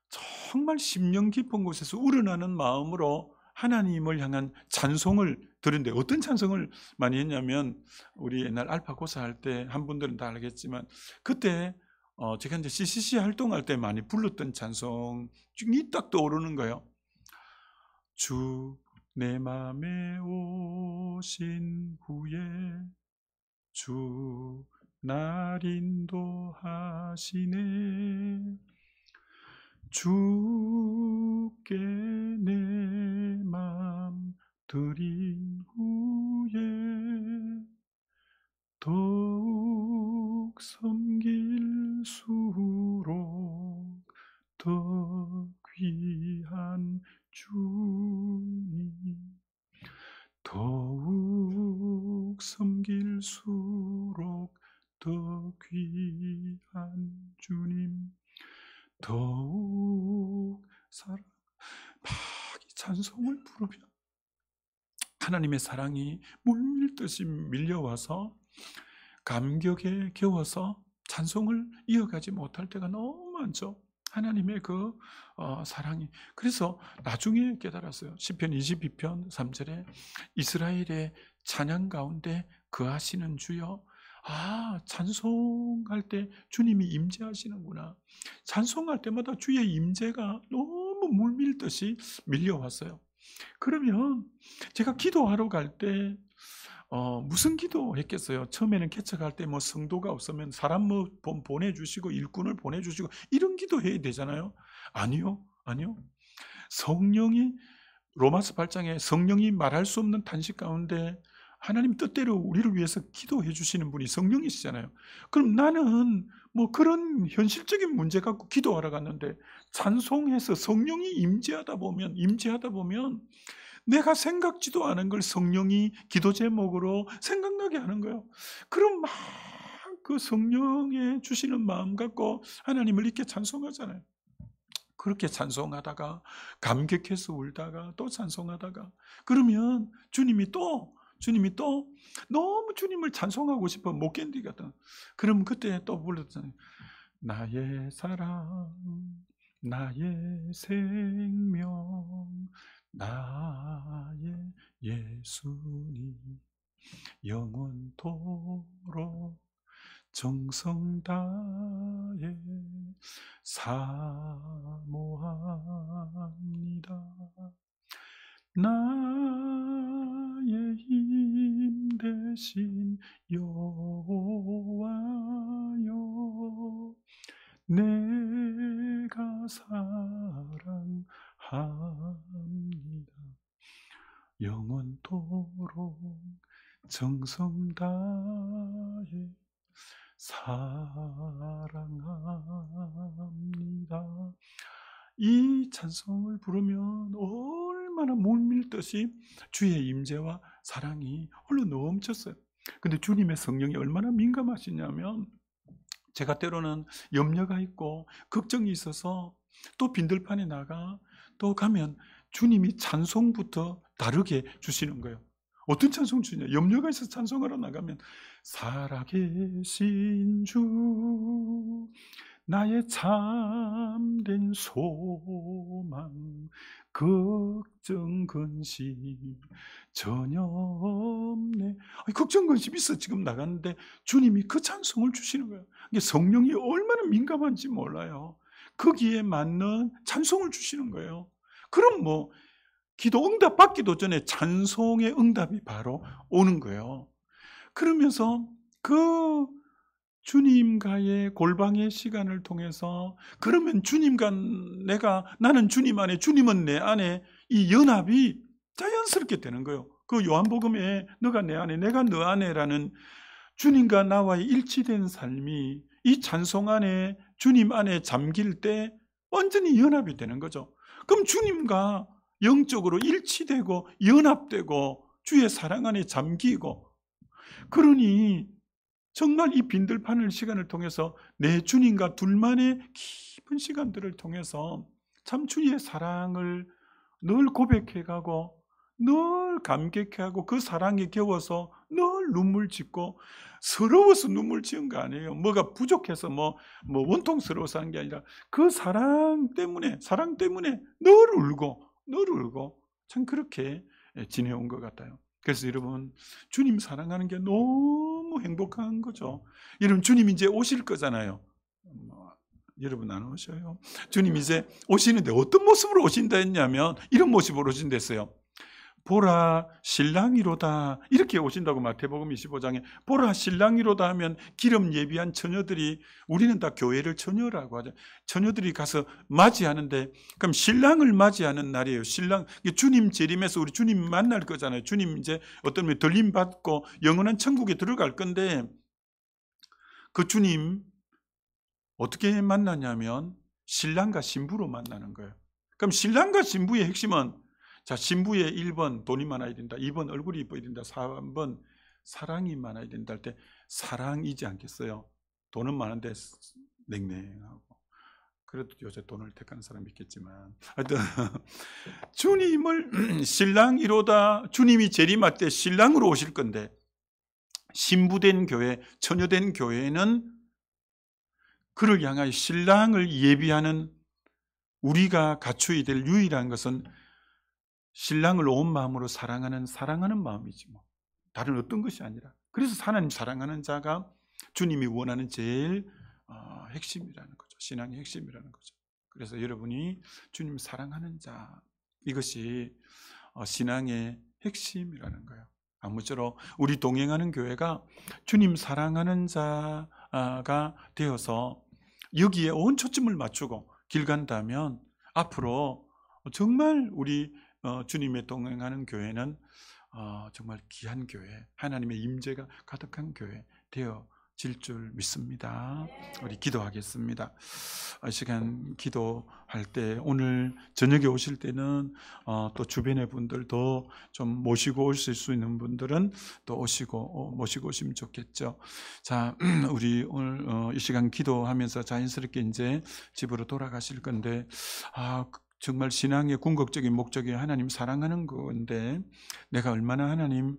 정말 심령 깊은 곳에서 우러나는 마음으로 하나님을 향한 찬송을 들은데 어떤 찬송을 많이 했냐면 우리 옛날 알파고사 할 때 한 분들은 다 알겠지만 그때 제가 이제 CCC 활동할 때 많이 불렀던 찬송이 딱 떠오르는 거예요. 주 내 맘에 오신 후에 주 날 인도하시네 주께 내 맘 드린 후에 더욱 섬길수록 더 귀한 주님 더욱 섬길수록 더 귀한 주님 더욱 사랑 막 찬송을 부르며 하나님의 사랑이 물밀듯이 밀려와서 감격에 겨워서 찬송을 이어가지 못할 때가 너무 많죠. 하나님의 그 사랑이. 그래서 나중에 깨달았어요. 시편 22편 3절에 이스라엘의 찬양 가운데 거하시는 주여. 찬송할 때 주님이 임재하시는구나. 찬송할 때마다 주의 임재가 너무 물밀듯이 밀려왔어요. 그러면 제가 기도하러 갈 때 무슨 기도 했겠어요? 처음에는 개척할 때 뭐 성도가 없으면 사람 뭐 보내주시고 일꾼을 보내주시고 이런 기도 해야 되잖아요. 아니요. 성령이 로마서 8장에 성령이 말할 수 없는 탄식 가운데 하나님 뜻대로 우리를 위해서 기도해 주시는 분이 성령이시잖아요. 그럼 나는 뭐 그런 현실적인 문제 갖고 기도하러 갔는데 찬송해서 성령이 임재하다 보면 내가 생각지도 않은 걸 성령이 기도 제목으로 생각나게 하는 거예요. 그럼 막 그 성령의 주시는 마음 갖고 하나님을 이렇게 찬송하잖아요. 그렇게 찬송하다가 감격해서 울다가 또 찬송하다가 그러면 주님이 또 너무 주님을 찬송하고 싶어 못 견디거든. 그럼 그때 또 불렀잖아요. 나의 사랑 나의 생명 나의 예수님 영원토록 정성 다해 사모합니다. 나의 힘 대신 여호와여 내가 사랑합니다. 영원토록 정성 다해 사랑합니다. 이 찬송을 부르면 얼마나 물밀듯이 주의 임재와 사랑이 홀로 넘쳤어요. 근데 주님의 성령이 얼마나 민감하시냐면 제가 때로는 염려가 있고 걱정이 있어서 또 빈들판에 나가 또 가면 주님이 찬송부터 다르게 주시는 거예요. 어떤 찬송 주냐? 염려가 있어서 찬송하러 나가면 살아계신 주 나의 참된 소망 걱정 근심 전혀 없네. 아니, 걱정 근심 있어 지금 나갔는데 주님이 그 찬송을 주시는 거예요. 이게 성령이 얼마나 민감한지 몰라요. 거기에 맞는 찬송을 주시는 거예요. 그럼 뭐 기도 응답 받기도 전에 찬송의 응답이 바로 오는 거예요. 그러면서 그 주님과의 골방의 시간을 통해서 그러면 주님과 나는 주님 안에 주님은 내 안에 이 연합이 자연스럽게 되는 거예요. 그 요한복음에 너가 내 안에 내가 너 안에라는 주님과 나와의 일치된 삶이 이 찬송 안에 주님 안에 잠길 때 완전히 연합이 되는 거죠. 그럼 주님과 영적으로 일치되고 연합되고 주의 사랑 안에 잠기고, 그러니 정말 이 빈들판을 시간을 통해서 내 주님과 둘만의 깊은 시간들을 통해서 참 주의 사랑을 늘 고백해가고 늘 감격해하고 그 사랑에 겨워서 늘 눈물 짓고, 서러워서 눈물 지은 거 아니에요. 뭐가 부족해서 뭐 원통스러워서 하는 게 아니라 그 사랑 때문에 늘 울고 참 그렇게 지내온 것 같아요. 그래서 여러분, 주님 사랑하는 게 너무 행복한 거죠. 여러분, 주님 이제 오실 거잖아요. 여러분 안 오셔요. 주님 이제 오시는데 어떤 모습으로 오신다 했냐면 이런 모습으로 오신댔어요. 보라 신랑이로다, 이렇게 오신다고 마태복음 25장에 보라 신랑이로다 하면 기름 예비한 처녀들이, 우리는 다 교회를 처녀라고 하죠. 처녀들이 가서 맞이하는데, 그럼 신랑을 맞이하는 날이에요. 신랑, 주님 재림에서 우리 주님 만날 거잖아요. 주님 이제 어떤 면 들림 받고 영원한 천국에 들어갈 건데, 그 주님 어떻게 만나냐면 신랑과 신부로 만나는 거예요. 그럼 신랑과 신부의 핵심은, 자, 신부의 1번 돈이 많아야 된다, 2번 얼굴이 이뻐야 된다, 3번 사랑이 많아야 된다 할 때 사랑이지 않겠어요? 돈은 많은데 냉랭하고. 그래도 요새 돈을 택하는 사람이 있겠지만 하여튼 주님을 신랑이로다, 주님이 재림할 때 신랑으로 오실 건데, 신부된 교회, 처녀된 교회는 그를 향하여 신랑을 예비하는, 우리가 갖춰야 될 유일한 것은 신랑을 온 마음으로 사랑하는 마음이지 뭐 다른 어떤 것이 아니라. 그래서 하나님 사랑하는 자가 주님이 원하는 제일 핵심이라는 거죠. 신앙의 핵심이라는 거죠. 그래서 여러분이 주님 사랑하는 자, 이것이 신앙의 핵심이라는 거예요. 아무쪼록 우리 동행하는 교회가 주님 사랑하는 자가 되어서 여기에 온 초점을 맞추고 길 간다면 앞으로 정말 우리 주님의 동행하는 교회는 정말 귀한 교회, 하나님의 임재가 가득한 교회 되어질 줄 믿습니다. 우리 기도하겠습니다. 이 시간 기도할 때, 오늘 저녁에 오실 때는 또 주변의 분들도 좀 모시고 오실 수 있는 분들은 또 모시고 오시면 좋겠죠. 자, 우리 오늘 이 시간 기도하면서 자연스럽게 이제 집으로 돌아가실 건데, 정말 신앙의 궁극적인 목적이 하나님 사랑하는 건데, 내가 얼마나 하나님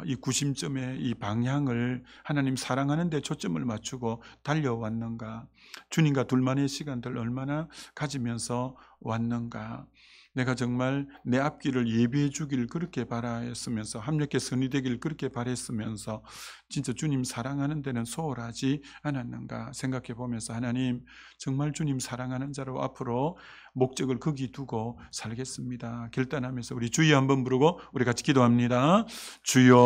이 구심점의 이 방향을 하나님 사랑하는 데 초점을 맞추고 달려왔는가, 주님과 둘만의 시간들 얼마나 가지면서 왔는가, 내가 정말 내 앞길을 예비해 주길 그렇게 바라였으면서, 합력해 선이 되길 그렇게 바랬으면서 진짜 주님 사랑하는 데는 소홀하지 않았는가 생각해 보면서, 하나님 정말 주님 사랑하는 자로 앞으로 목적을 거기 두고 살겠습니다 결단하면서 우리 주여 한번 부르고 우리 같이 기도합니다. 주여.